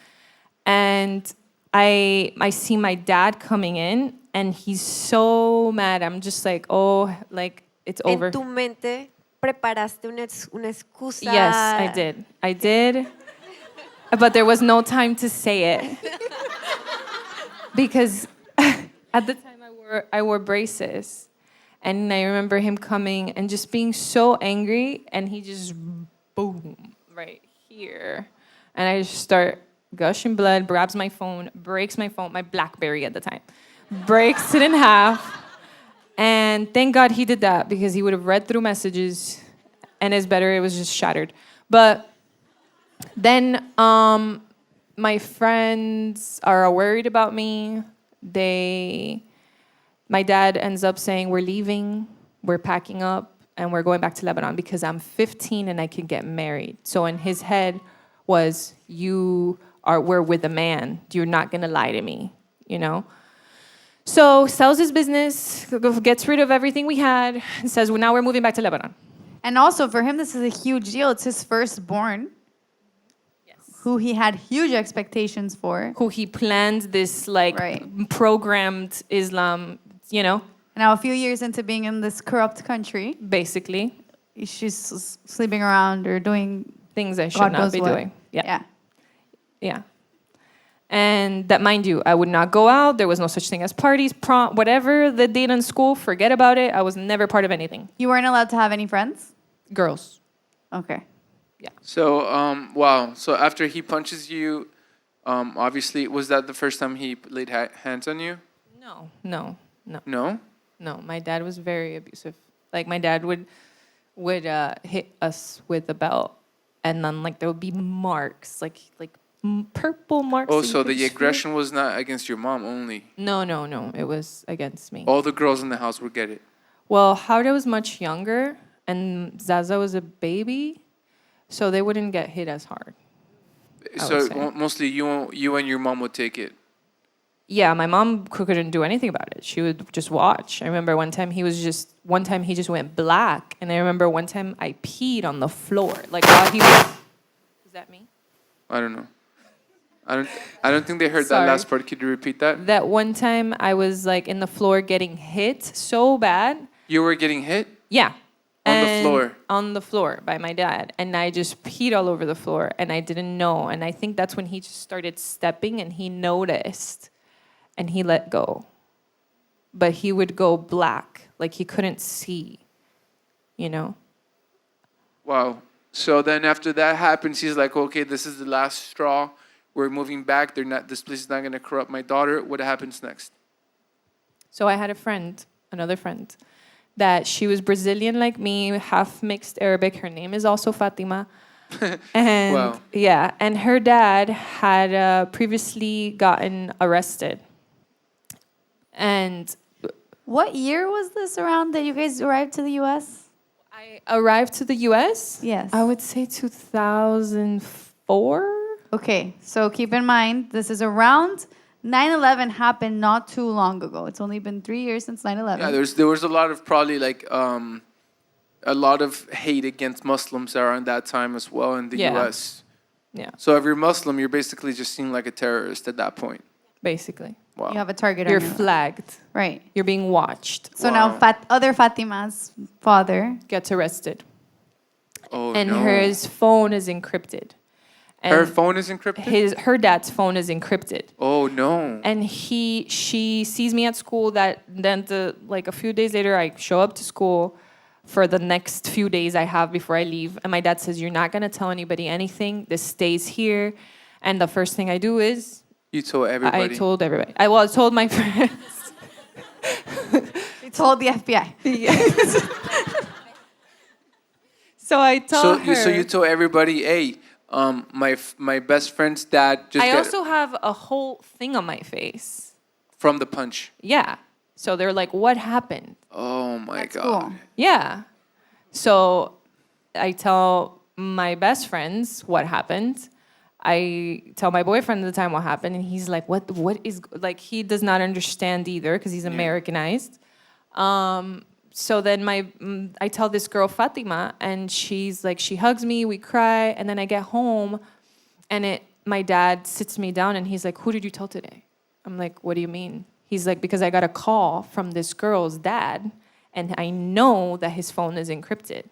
And I see my dad coming in and he's so mad. I'm just like, oh, like it's over. En tu mente preparaste una excusa. Yes, I did. But there was no time to say it. Because at the time I wore braces. And I remember him coming and just being so angry, and he just boom right here. And I just start gushing blood, grabs my phone, breaks my phone, my BlackBerry at the time, breaks it in half. And thank God he did that, because he would have read through messages and it's better, it was just shattered. But then my friends are worried about me. My dad ends up saying, we're leaving, we're packing up, and we're going back to Lebanon because I'm 15 and I can get married. So in his head was, we're with a man. You're not gonna lie to me, you know? So sells his business, gets rid of everything we had, and says, well, now we're moving back to Lebanon. And also for him, this is a huge deal. It's his firstborn, who he had huge expectations for. Who he planned this Right. programmed Islam, you know, Now, a few years into being in this corrupt country, basically she's sleeping around or doing things I should God not knows be what. doing. Yeah. And that, mind you, I would not go out. There was no such thing as parties, prom, whatever the date in school. Forget about it. I was never part of anything. You weren't allowed to have any friends? Girls. Okay. So, wow. So after he punches you, obviously, was that the first time he laid hands on you? No. No? No, my dad was very abusive. Like, my dad would hit us with a belt, and then there would be marks, like purple marks. Oh, that you so could the sweep. aggression was not against your mom only. No, it was against me. All the girls in the house would get it. Well, Howard was much younger, and Zaza was a baby, so they wouldn't get hit as hard. I So would say. mostly you and your mom would take it. Yeah, my mom couldn't do anything about it. She would just watch. I remember one time he just went black, and I remember one time I peed on the floor, while he was. Is that me? I don't know. I don't think they heard Sorry. that last part. Could you repeat that? That one time I was in the floor getting hit so bad. You were getting hit? Yeah. On the floor? On the floor by my dad. And I just peed all over the floor, and I didn't know. And I think that's when he just started stepping, and he noticed, and he let go. But he would go black, like he couldn't see, you know? Wow. So then after that happens, he's like, okay, this is the last straw. We're moving back. This place is not going to corrupt my daughter. What happens next? So I had another friend, that she was Brazilian like me, half mixed Arabic. Her name is also Fatima. And Wow. yeah, and her dad had previously gotten arrested. And What year was this around that you guys arrived to the U.S.? I arrived to the U.S. Yes. I would say 2004. Okay, so keep in mind, this is around 9/11 happened not too long ago. It's only been 3 years since 9/11. Yeah, there was a lot of probably like a lot of hate against Muslims around that time as well in the Yeah. U.S. Yeah, So if you're Muslim, you're basically just seen like a terrorist at that point. basically. Wow. You have a target You're on you. flagged. Right. You're being watched. So Wow. now other Fatima's father. Gets arrested. Oh And no. his phone is encrypted. And Her phone is encrypted. her dad's phone is encrypted. Oh no. And she sees me at school. Then like a few days later, I show up to school for the next few days I have before I leave. And my dad says, "You're not gonna tell anybody anything. This stays here." And the first thing I do is You told everybody. I told everybody. I told my friends. He told the FBI. So I told her. So you told everybody, hey, my best friend's dad just I got also have a whole thing on my face. from the punch. Yeah. So they're like, "What happened?" Oh my That's god. cool. Yeah. So I tell my best friends what happened. I tell my boyfriend at the time what happened, and he's like, "What is like?" He does not understand either because he's Americanized. So then I tell this girl Fatima, and she's like, she hugs me, we cry, and then I get home, and my dad sits me down, and he's like, "Who did you tell today?" I'm like, "What do you mean?" He's like, "Because I got a call from this girl's dad, and I know that his phone is encrypted."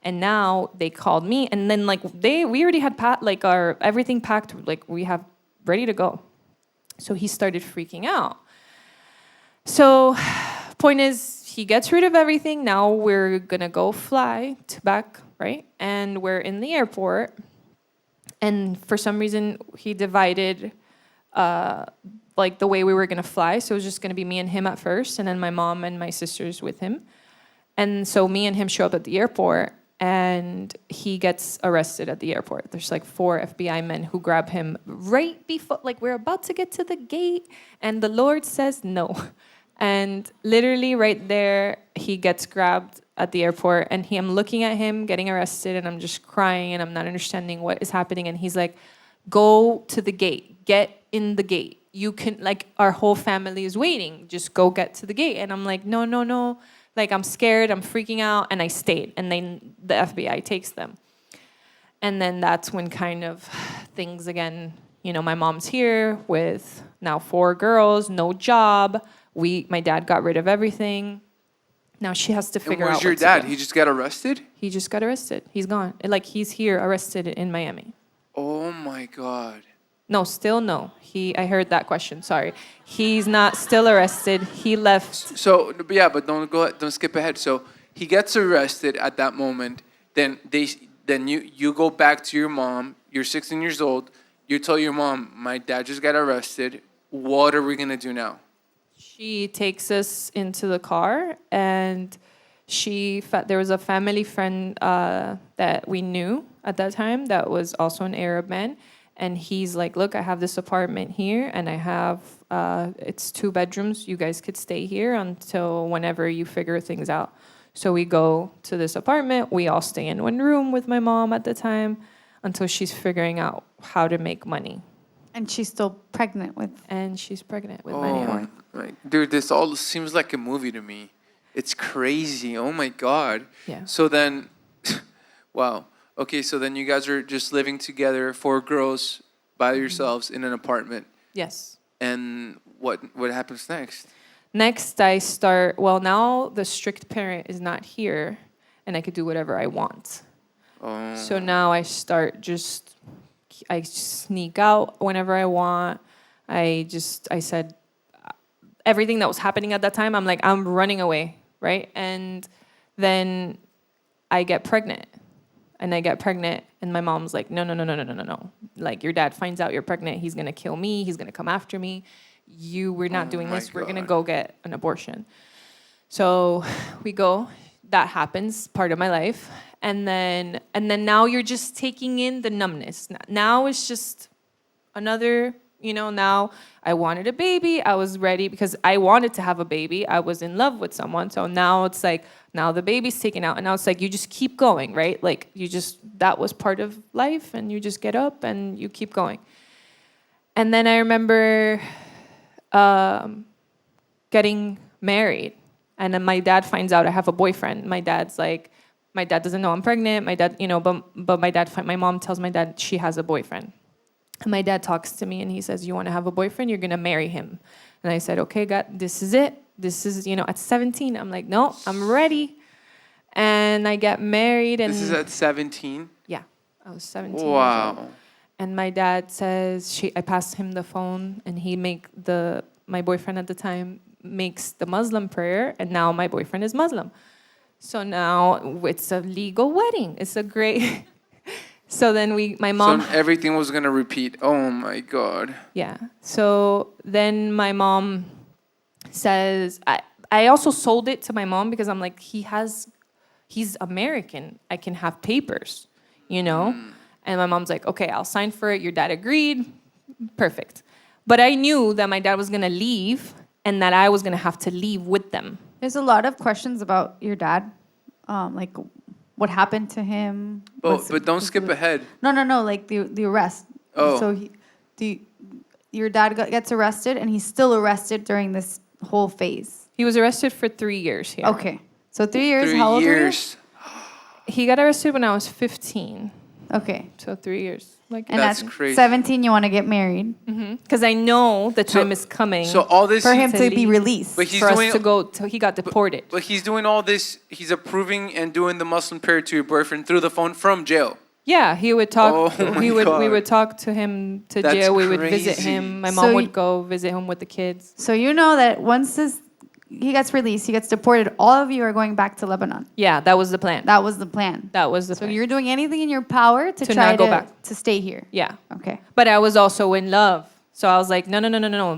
And now they called me, and then like we already had our everything packed, like we have ready to go. So he started freaking out. So, point is, he gets rid of everything. Now we're gonna go fly back, right? And we're in the airport, and for some reason he divided like the way we were gonna fly. So it was just gonna be me and him at first, and then my mom and my sisters with him. And so me and him show up at the airport, and he gets arrested at the airport. There's like 4 FBI men who grab him right before, like we're about to get to the gate, and the Lord says no. And literally right there, he gets grabbed at the airport, and I'm looking at him getting arrested, and I'm just crying, and I'm not understanding what is happening. And he's like, "Go to the gate, get in the gate. You can, like, our whole family is waiting. Just go get to the gate." And I'm like, no. Like, I'm scared, I'm freaking out, and I stayed. And then the FBI takes them. And then that's when kind of things again, my mom's here with now 4 girls, no job. My dad got rid of everything. Now she has to And figure out where's your what to dad? do. He just got arrested? He just got arrested. He's gone. Like, he's here arrested in Miami. Oh my god. No, still no. I heard that question, sorry. He's not still arrested. He left. So yeah, but don't skip ahead. So he gets arrested at that moment. Then you go back to your mom. You're 16 years old. You tell your mom, "My dad just got arrested. What are we gonna do now?" She takes us into the car, and there was a family friend that we knew at that time that was also an Arab man. And he's like, "Look, I have this apartment here, and I have, it's 2 bedrooms. You guys could stay here until whenever you figure things out." So we go to this apartment. We all stay in one room with my mom at the time until she's figuring out how to make money. And she's still pregnant with. And she's pregnant with Oh my my, dude, this all seems like a movie to me. It's crazy. Oh my god. Yeah. So then, wow. Okay, so then you guys are just living together, 4 girls by yourselves in an apartment. Yes. And what happens next? Next, I start, now the strict parent is not here, and I could do whatever I want. Oh. So now I sneak out whenever I want. I said, everything that was happening at that time, I'm running away, right? And then I get pregnant. And my mom's like, no. Like, your dad finds out you're pregnant, he's gonna kill me, he's gonna come after me. We're not doing this, we're gonna go get an abortion. So we go, that happens, part of my life. And then now you're just taking in the numbness. Now it's just another You know, now I wanted a baby. I was ready because I wanted to have a baby. I was in love with someone. So now it's like, now the baby's taken out. And now it's like, you just keep going, right? Like, that was part of life. And you just get up and you keep going. And then I remember getting married. And then my dad finds out I have a boyfriend. My dad doesn't know I'm pregnant. My dad, but my mom tells my dad she has a boyfriend. And my dad talks to me and he says, you want to have a boyfriend? You're going to marry him. And I said, okay, God, this is it. This is, at 17. I'm like, no, I'm ready. And I get married. And This is at 17? Yeah, I was 17 years Wow. old. And my dad says, I passed him the phone and my boyfriend at the time makes the Muslim prayer. And now my boyfriend is Muslim. So now it's a legal wedding. It's a great... So then my mom... So everything was going to repeat. Oh, my God. Yeah. So then my mom says... I also sold it to my mom because I'm like, he's American. I can have papers, And my mom's like, okay, I'll sign for it. Your dad agreed. Perfect. But I knew that my dad was going to leave and that I was going to have to leave with them. There's a lot of questions about your dad, like what happened to him. But don't skip ahead. No, like the arrest. Oh. So your dad gets arrested, and he's still arrested during this whole phase. He was arrested for 3 years here. Okay. So 3 years, 3 how old years. were He got arrested when I was 15. you? Okay. So 3 years. And That's at crazy. 17, you want to get married Because I know the time is coming So all this... for him to to be leave. released. But he's for doing... us to go. He got deported. But he's doing all this, he's approving and doing the Muslim prayer to your boyfriend through the phone from jail. Yeah, he would talk. Oh my We God. would talk to him to That's jail. We would visit crazy. him. My So mom you- would go visit him with the kids. So you know that once he gets released, he gets deported, all of you are going back to Lebanon. Yeah, that was the plan. That was the plan. That was the So plan. you're doing anything in your power to To try not go back. to stay here. Yeah, Okay. but I was also in love, so I was like, no.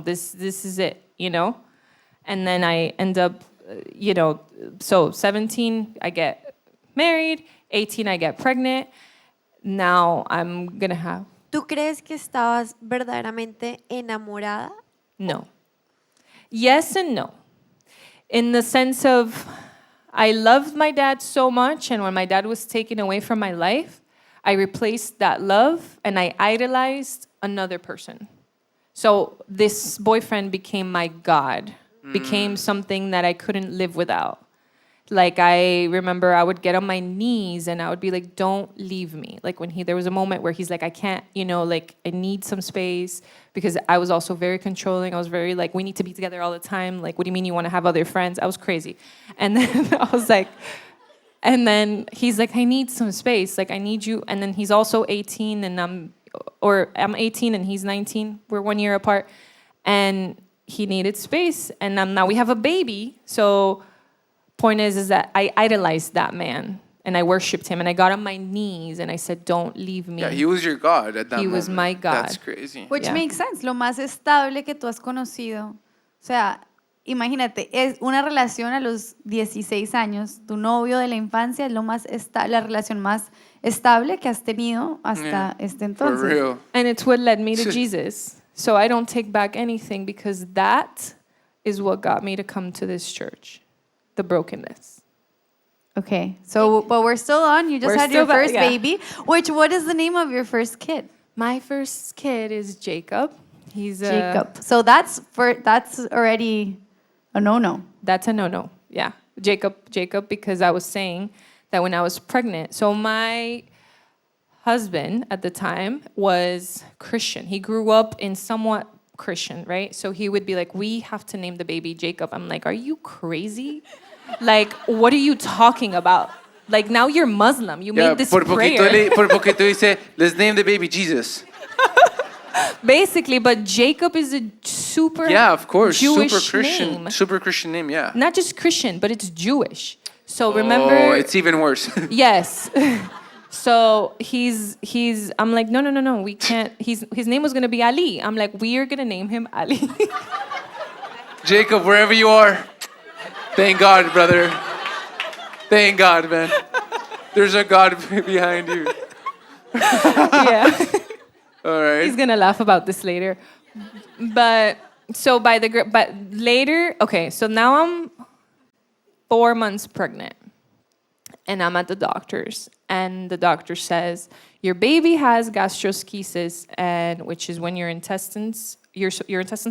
This is it, And then I end up, So 17, I get married. 18, I get pregnant. Now I'm gonna have ¿Tú crees que estabas verdaderamente enamorada? no. Yes and no. In the sense of, I loved my dad so much, and when my dad was taken away from my life, I replaced that love and I idolized another person. So this boyfriend became my God, became something that I couldn't live without. Like, I remember I would get on my knees and I would be like, don't leave me. Like, there was a moment where he's like, I can't, I need some space, because I was also very controlling. I was very like, we need to be together all the time. Like, what do you mean you want to have other friends? I was crazy. And then I was like, and then he's like, I need some space. Like, I need you. And then he's also 18 and I'm 18 and he's 19. We're 1 year apart. And he needed space. And now we have a baby. So point is that I idolized that man and I worshipped him and I got on my knees and I said, don't leave me. Yeah, he was your God at that moment. He was my God. That's crazy. Which Yeah. makes sense. Lo más estable que tú has conocido. O sea, imagínate, es una relación a los 16 años. Tu novio de la infancia es la relación más estable que has tenido hasta este For entonces. real. And it's what led me to Jesus. So I don't take back anything, because that is what got me to come to this church. The brokenness. Okay, so but we're still on. You just We're had your still back, first yeah. baby. What is the name of your first kid? My first kid is Jacob. He's Jacob. So that's already a no-no. That's a no-no. Yeah. Jacob, because I was saying that when I was pregnant. So my husband at the time was Christian. He grew up in somewhat Christian, right? So he would be like, we have to name the baby Jacob. I'm like, are you crazy? Like, what are you talking about? Like, now you're Muslim. You made this por prayer. poquito dice, let's name the baby Jesus. Basically, but Jacob is a super Yeah, of course. Jewish Super Christian name, yeah. Not just Christian, but it's Jewish. So remember... Oh, it's even worse. Yes. So I'm like, no, we can't. His name was going to be Ali. I'm like, we are going to name him Ali. Jacob, wherever you are, thank God, brother. Thank God, man. There's a God behind you. Yeah. All right. He's going to laugh about this later. But later, okay, so now I'm 4 months pregnant. And I'm at the doctor's, and the doctor says, your baby has gastroschisis, and which is when your intestines are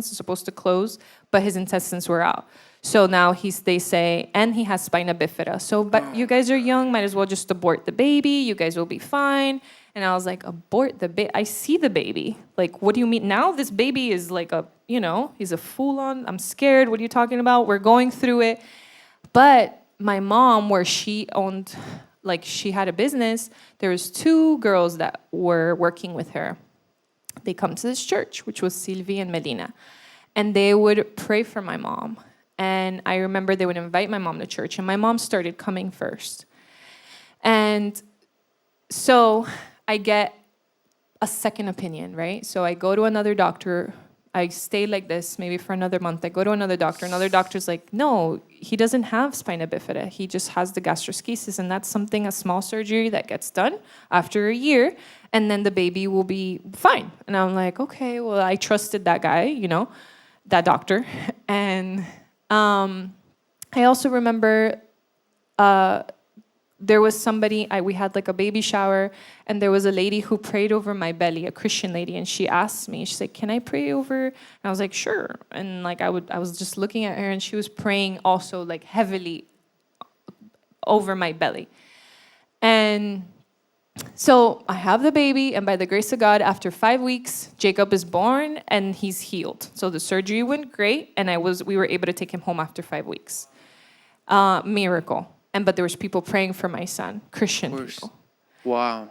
supposed to close, but his intestines were out. So now they say, and he has spina bifida. So, but you guys are young, might as well just abort the baby. You guys will be fine. And I was like, abort the baby? I see the baby. Like, what do you mean? Now this baby is like he's a full-on, I'm scared. What are you talking about? We're going through it. But my mom, where she owned, she had a business, there was 2 girls that were working with her. They come to this church, which was Sylvie and Medina. And they would pray for my mom. And I remember they would invite my mom to church, and my mom started coming first. And so I get a second opinion, right? So I go to another doctor. I stay like this maybe for another month. I go to another doctor. Another doctor's like, no, he doesn't have spina bifida. He just has the gastroschisis, and that's a small surgery that gets done after a year, and then the baby will be fine. And I'm like, okay, well, I trusted that guy, that doctor. And I also remember there was somebody, we had a baby shower, and there was a lady who prayed over my belly, a Christian lady, and she asked me, she's like, can I pray over? And I was like, sure. And I was just looking at her, and she was praying also heavily over my belly. And so I have the baby, and by the grace of God, after 5 weeks, Jacob is born, and he's healed. So the surgery went great, and we were able to take him home after 5 weeks. Miracle. But there was people praying for my son, Christian people. Wow.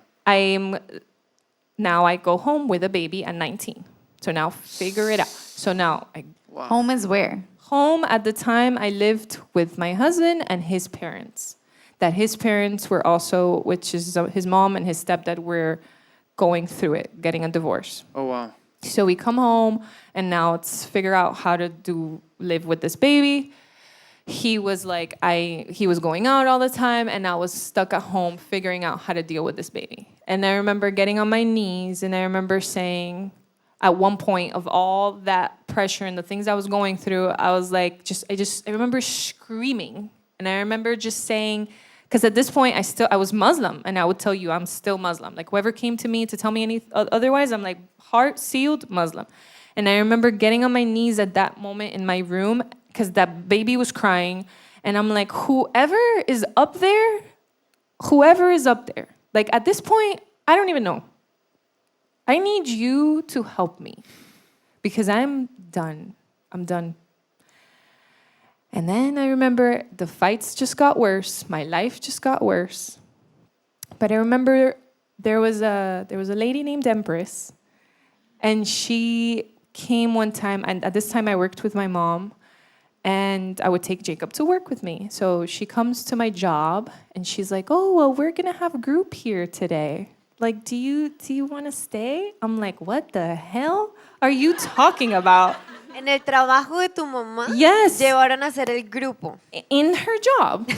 Now I go home with a baby at 19. So now figure it out. So now Home is where? Home at the time I lived with my husband and his parents. That his parents were also, which is his mom and his stepdad were going through it, getting a divorce. Oh, wow. So we come home, and now it's figure out how to live with this baby. He was he was going out all the time, and I was stuck at home figuring out how to deal with this baby. And I remember getting on my knees, and I remember saying, at one point of all that pressure and the things I was going through, I was I remember screaming. And I remember just saying, because at this point I was Muslim, and I would tell you I'm still Muslim. Whoever came to me to tell me otherwise, I'm heart sealed Muslim. And I remember getting on my knees at that moment in my room, because that baby was crying, and I'm like, whoever is up there, at this point, I don't even know. I need you to help me, because I'm done. And then I remember the fights just got worse. My life just got worse. But I remember there was a lady named Empress, and she came one time, and at this time I worked with my mom, and I would take Jacob to work with me. So she comes to my job, and she's like, oh, well, we're going to have a group here today. Do you want to stay? I'm like, what the hell are you talking about? En el trabajo de tu mamá, Yes. llevaron a hacer el grupo. In her job.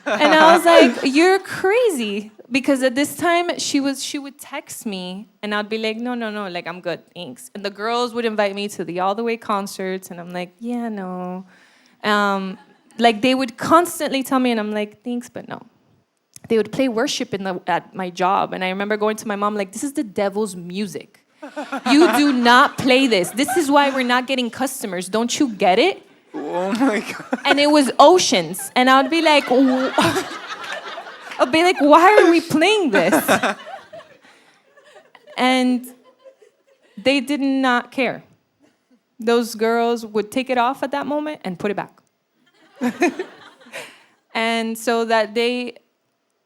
And I was like, you're crazy. Because at this time, she would text me, and I'd be like, no, I'm good, thanks. And the girls would invite me to the All The Way concerts, and I'm like, yeah, no. They would constantly tell me, and I'm like, thanks, but no. They would play worship at my job, and I remember going to my mom, this is the devil's music. You do not play this. This is why we're not getting customers. Don't you get it? Oh my God. And it was Oceans, and I'd be like, why are we playing this? And they did not care. Those girls would take it off at that moment and put it back. And so that day,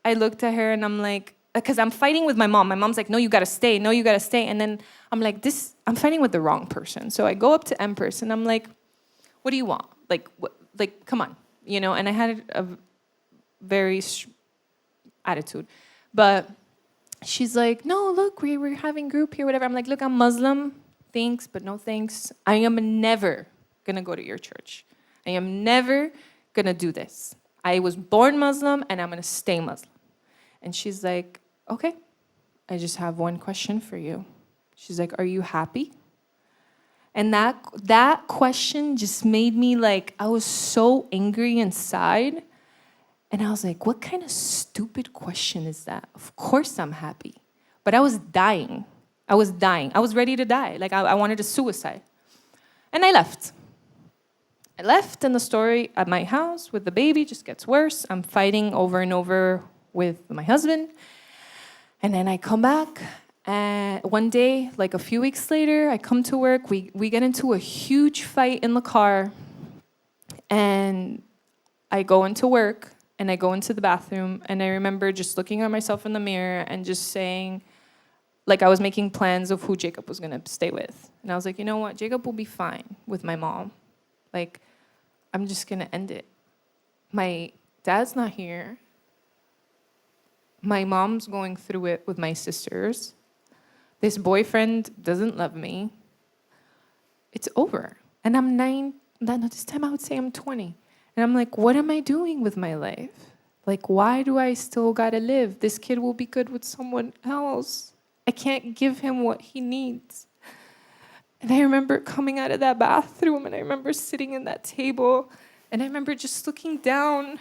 I looked at her, and I'm like, because I'm fighting with my mom. My mom's like, no, you gotta stay. And then I'm like, I'm fighting with the wrong person. So I go up to Empress, and I'm like, what do you want? Come on. And I had a very attitude. But she's like, no, look, we're having group here, whatever. I'm like, look, I'm Muslim. Thanks, but no thanks. I am never going to go to your church. I am never going to do this. I was born Muslim, and I'm going to stay Muslim. And she's like, okay, I just have one question for you. She's like, are you happy? And that question just made me like, I was so angry inside. And I was like, what kind of stupid question is that? Of course I'm happy. But I was dying. I was ready to die. Like I wanted to suicide. And I left. And the story at my house with the baby just gets worse. I'm fighting over and over with my husband. And then I come back. And one day, like a few weeks later, I come to work. We get into a huge fight in the car. And I go into work. And I go into the bathroom. And I remember just looking at myself in the mirror and just saying, like I was making plans of who Jacob was going to stay with. And I was like, you know what? Jacob will be fine with my mom. Like, I'm just going to end it. My dad's not here. My mom's going through it with my sisters. This boyfriend doesn't love me. It's over. And I'm 9. This time I would say I'm 20. And I'm like, what am I doing with my life? Like, why do I still gotta live? This kid will be good with someone else. I can't give him what he needs. And I remember coming out of that bathroom, and I remember sitting in that table, and I remember just looking down,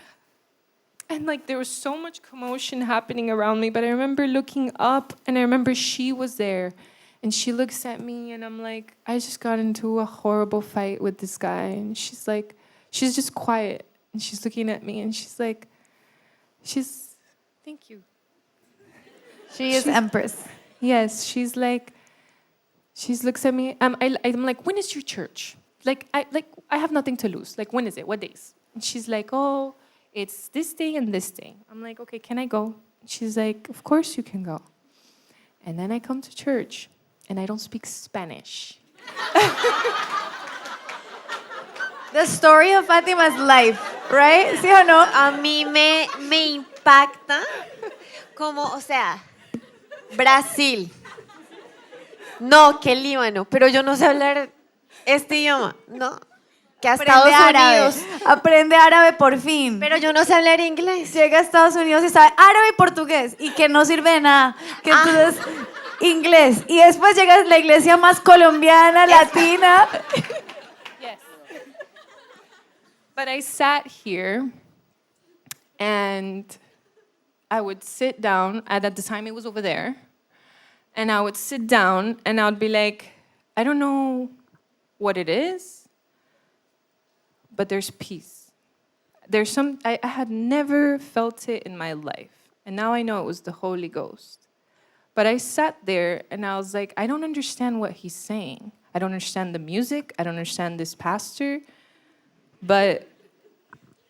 and like there was so much commotion happening around me, but I remember looking up, and I remember she was there, and she looks at me, and I'm like, I just got into a horrible fight with this guy, and she's just quiet, and she's looking at me, and thank you. She is Empress. Yes, she looks at me. I'm like, when is your church? I have nothing to lose. Like, when is it? What days? And she's like, oh, it's this day and this day. I'm like, okay, can I go? She's like, of course you can go. And then I come to church, and I don't speak Spanish. The story of Fatima's life, right? ¿Sí o no? A mí me impacta como, o sea, Brasil. No, que Líbano, pero yo no sé hablar este idioma, ¿no? Que a Estados Unidos. Aprende árabe por fin. Pero yo no sé hablar inglés. Llega a Estados Unidos y sabe árabe y portugués y que no sirve de nada. Que entonces inglés. Y después llega a la iglesia más colombiana, latina. Yes. But I sat here, and I would sit down, and at the time it was over there, and I would sit down, and I would be like, I don't know what it is, but there's peace. I had never felt it in my life, and now I know it was the Holy Ghost. But I sat there, and I was like, I don't understand what he's saying. I don't understand the music. I don't understand this pastor. But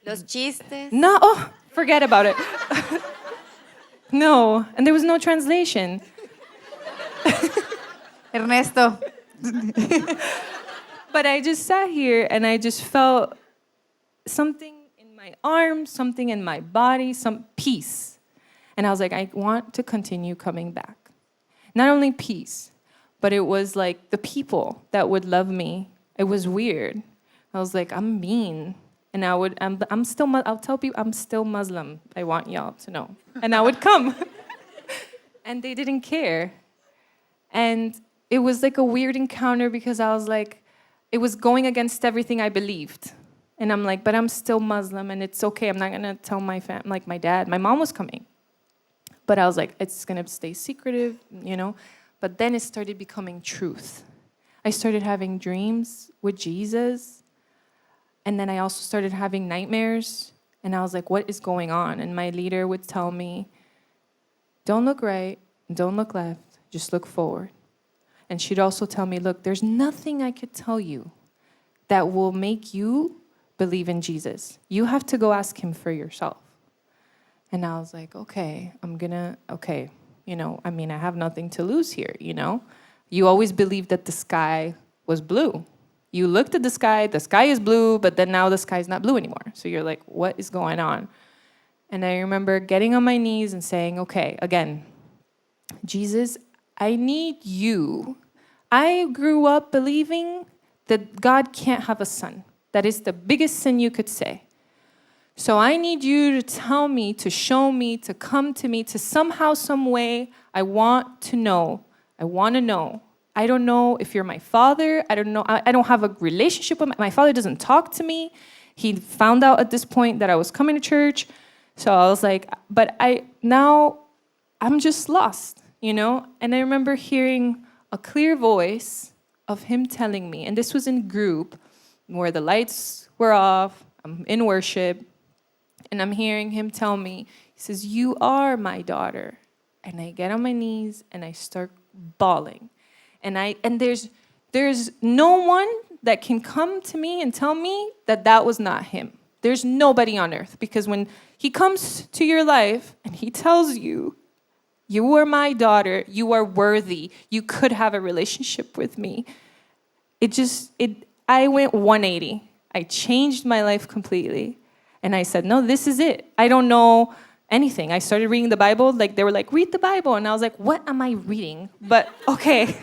Los chistes. no, forget about it. No, and there was no translation. Ernesto. But I just sat here and I just felt something in my arms, something in my body, some peace. And I was like, I want to continue coming back. Not only peace, but it was like the people that would love me. It was weird. I was like, I'm mean. And I'll tell people I'm still Muslim. I want y'all to know. And I would come. And they didn't care. And it was like a weird encounter because I was like, it was going against everything I believed. And I'm like, but I'm still Muslim and it's okay. I'm not going to tell my family, like my dad. My mom was coming. But I was like, it's going to stay secretive, you know. But then it started becoming truth. I started having dreams with Jesus. And then I also started having nightmares. And I was like, what is going on? And my leader would tell me, don't look right, don't look left, just look forward. And she'd also tell me, look, there's nothing I could tell you that will make you believe in Jesus. You have to go ask him for yourself. And I was like, okay, you know, I mean, I have nothing to lose here, you know? You always believed that the sky was blue. You looked at the sky is blue, but then now the sky is not blue anymore. So you're like, what is going on? And I remember getting on my knees and saying, okay, again, Jesus, I need you. I grew up believing that God can't have a son. That is the biggest sin you could say. So I need you to tell me, to show me, to come to me, to somehow, some way, I want to know. I want to know. I don't know if you're my father. I don't know. I don't have a relationship with my father. Doesn't talk to me. He found out at this point that I was coming to church. So I was like, but I'm just lost, you know? And I remember hearing a clear voice of him telling me, and this was in group where the lights were off, I'm in worship, and I'm hearing him tell me, he says, you are my daughter. And I get on my knees and I start bawling. And there's no one that can come to me and tell me that was not him. There's nobody on earth, because when he comes to your life and he tells you, you are my daughter, you are worthy, you could have a relationship with me, I went 180. I changed my life completely. And I said, no, this is it. I don't know anything. I started reading the Bible. Like, they were like, read the Bible. And I was like, what am I reading? But okay.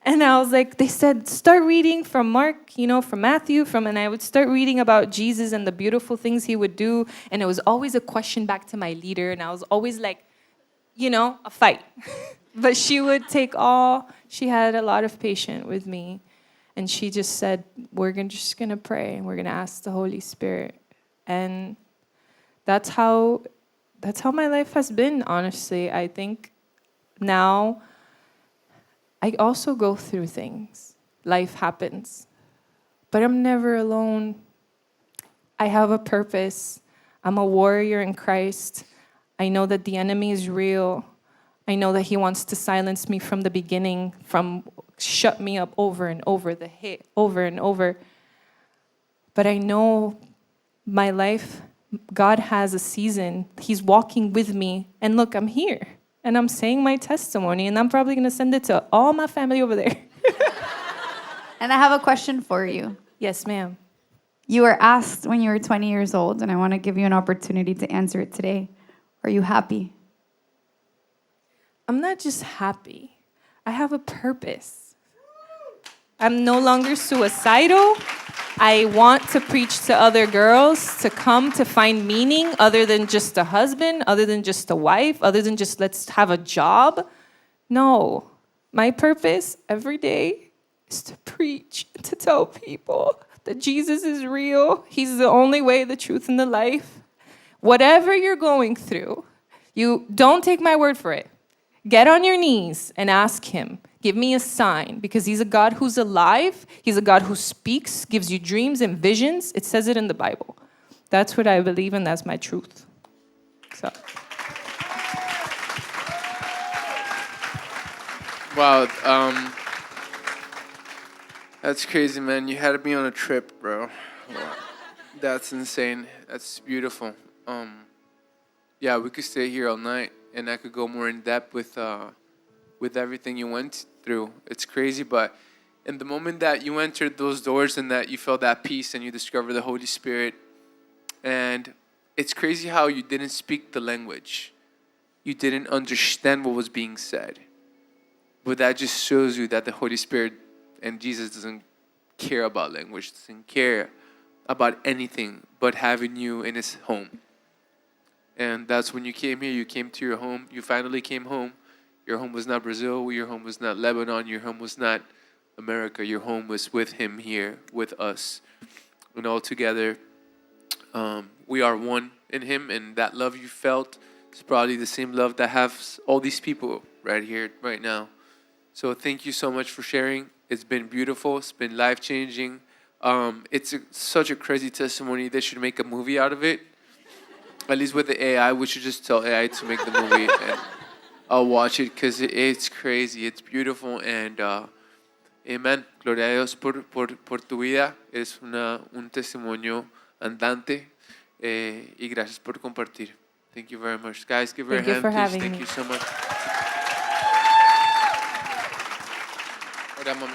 And I was like, they said, start reading from Mark, from Matthew, and I would start reading about Jesus and the beautiful things he would do. And it was always a question back to my leader. And I was always like, a fight. But she had a lot of patience with me. And she just said, we're just going to pray and we're going to ask the Holy Spirit. And that's how my life has been, honestly. I think now I also go through things. Life happens. But I'm never alone. I have a purpose. I'm a warrior in Christ. I know that the enemy is real. I know that he wants to silence me from the beginning, from shut me up over and over, the hit over and over. But I know my life, God has a season. He's walking with me. And look, I'm here. And I'm saying my testimony. And I'm probably going to send it to all my family over there. And I have a question for you. Yes, ma'am. You were asked when you were 20 years old, and I want to give you an opportunity to answer it today. Are you happy? I'm not just happy. I have a purpose. I'm no longer suicidal. I want to preach to other girls to come to find meaning other than just a husband, other than just a wife, other than just let's have a job. No, my purpose every day is to preach, to tell people that Jesus is real. He's the only way, the truth, and the life. Whatever you're going through, you don't take my word for it. Get on your knees and ask him, give me a sign, because he's a God who's alive. He's a God who speaks, gives you dreams and visions. It says it in the Bible. That's what I believe, and that's my truth. So. Wow, that's crazy, man. You had to be on a trip, bro. Wow. That's insane. That's beautiful. Yeah, we could stay here all night, and I could go more in depth with everything you went through. It's crazy, but in the moment that you entered those doors and that you felt that peace and you discovered the Holy Spirit, and it's crazy how you didn't speak the language. You didn't understand what was being said. But that just shows you that the Holy Spirit and Jesus doesn't care about language, doesn't care about anything but having you in his home. And that's when you came here, you came to your home, you finally came home. Your home was not Brazil, your home was not Lebanon, your home was not America, your home was with him here, with us. And all together, we are one in him, and that love you felt is probably the same love that has all these people right here, right now. So thank you so much for sharing. It's been beautiful, it's been life-changing. It's such a crazy testimony. They should make a movie out of it. At least with the AI, we should just tell AI to make the movie, and I'll watch it because it's crazy. It's beautiful, and amen. Gloria a Dios por tu vida. Es un testimonio andante, y gracias por compartir. Thank you very much. Guys, give her a hand, please. Thank you so much. Hola, mami.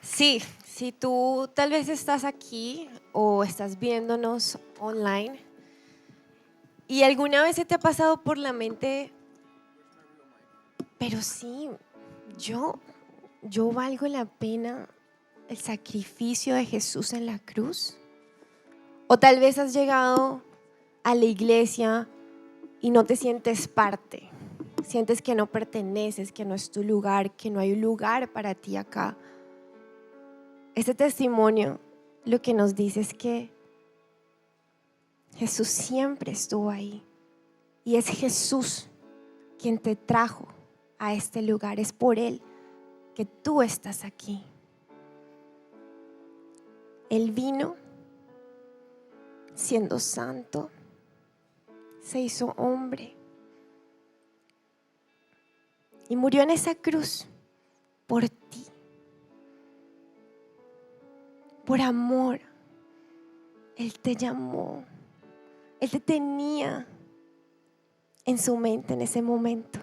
Sí, si tú tal vez estás aquí o estás viéndonos online y alguna vez se te ha pasado por la mente, pero sí, yo valgo la pena el sacrificio de Jesús en la cruz. O tal vez has llegado a la iglesia y no te sientes parte. sientes que no perteneces, que no es tu lugar, que no hay un lugar para ti acá. Este testimonio lo que nos dice es que Jesús siempre estuvo ahí y es Jesús quien te trajo a este lugar. Es por Él que tú estás aquí. Él vino siendo santo, se hizo hombre y murió en esa cruz por ti, por amor. Él te llamó, Él te tenía en su mente en ese momento,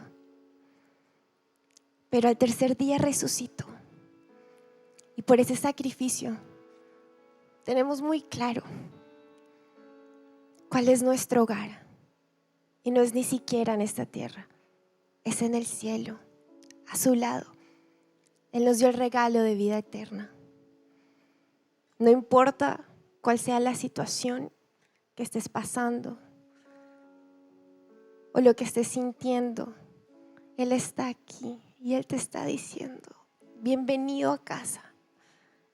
pero al tercer día resucitó y por ese sacrificio tenemos muy claro cuál es nuestro hogar. Y no es ni siquiera en esta tierra, es en el cielo, a su lado. Él nos dio el regalo de vida eterna. No importa cuál sea la situación que estés pasando o lo que estés sintiendo, Él está aquí y Él te está diciendo, bienvenido a casa.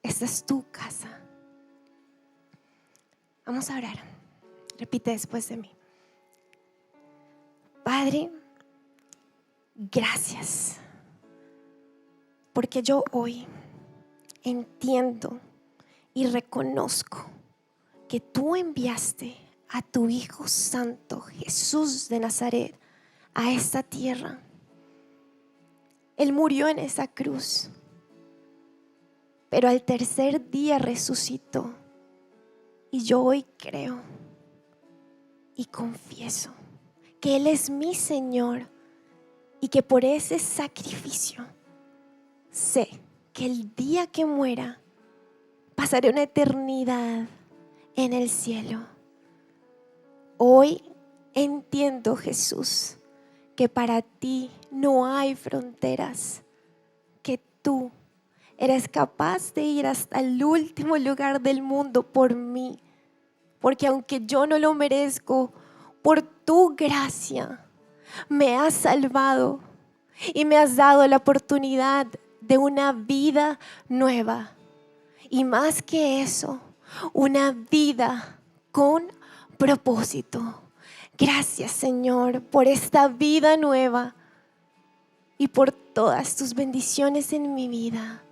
Esta es tu casa. Vamos a orar. Repite después de mí. Padre, gracias, porque yo hoy entiendo y reconozco que tú enviaste a tu Hijo Santo, Jesús de Nazaret, a esta tierra. Él murió en esa cruz, pero al tercer día resucitó. Y yo hoy creo y confieso que Él es mi Señor y que por ese sacrificio sé que el día que muera pasaré una eternidad en el cielo. Hoy entiendo, Jesús, que para ti no hay fronteras, que tú eres capaz de ir hasta el último lugar del mundo por mí, porque aunque yo no lo merezco, por tu gracia me has salvado y me has dado la oportunidad de una vida nueva. Y más que eso, una vida con propósito. Gracias, Señor, por esta vida nueva y por todas tus bendiciones en mi vida.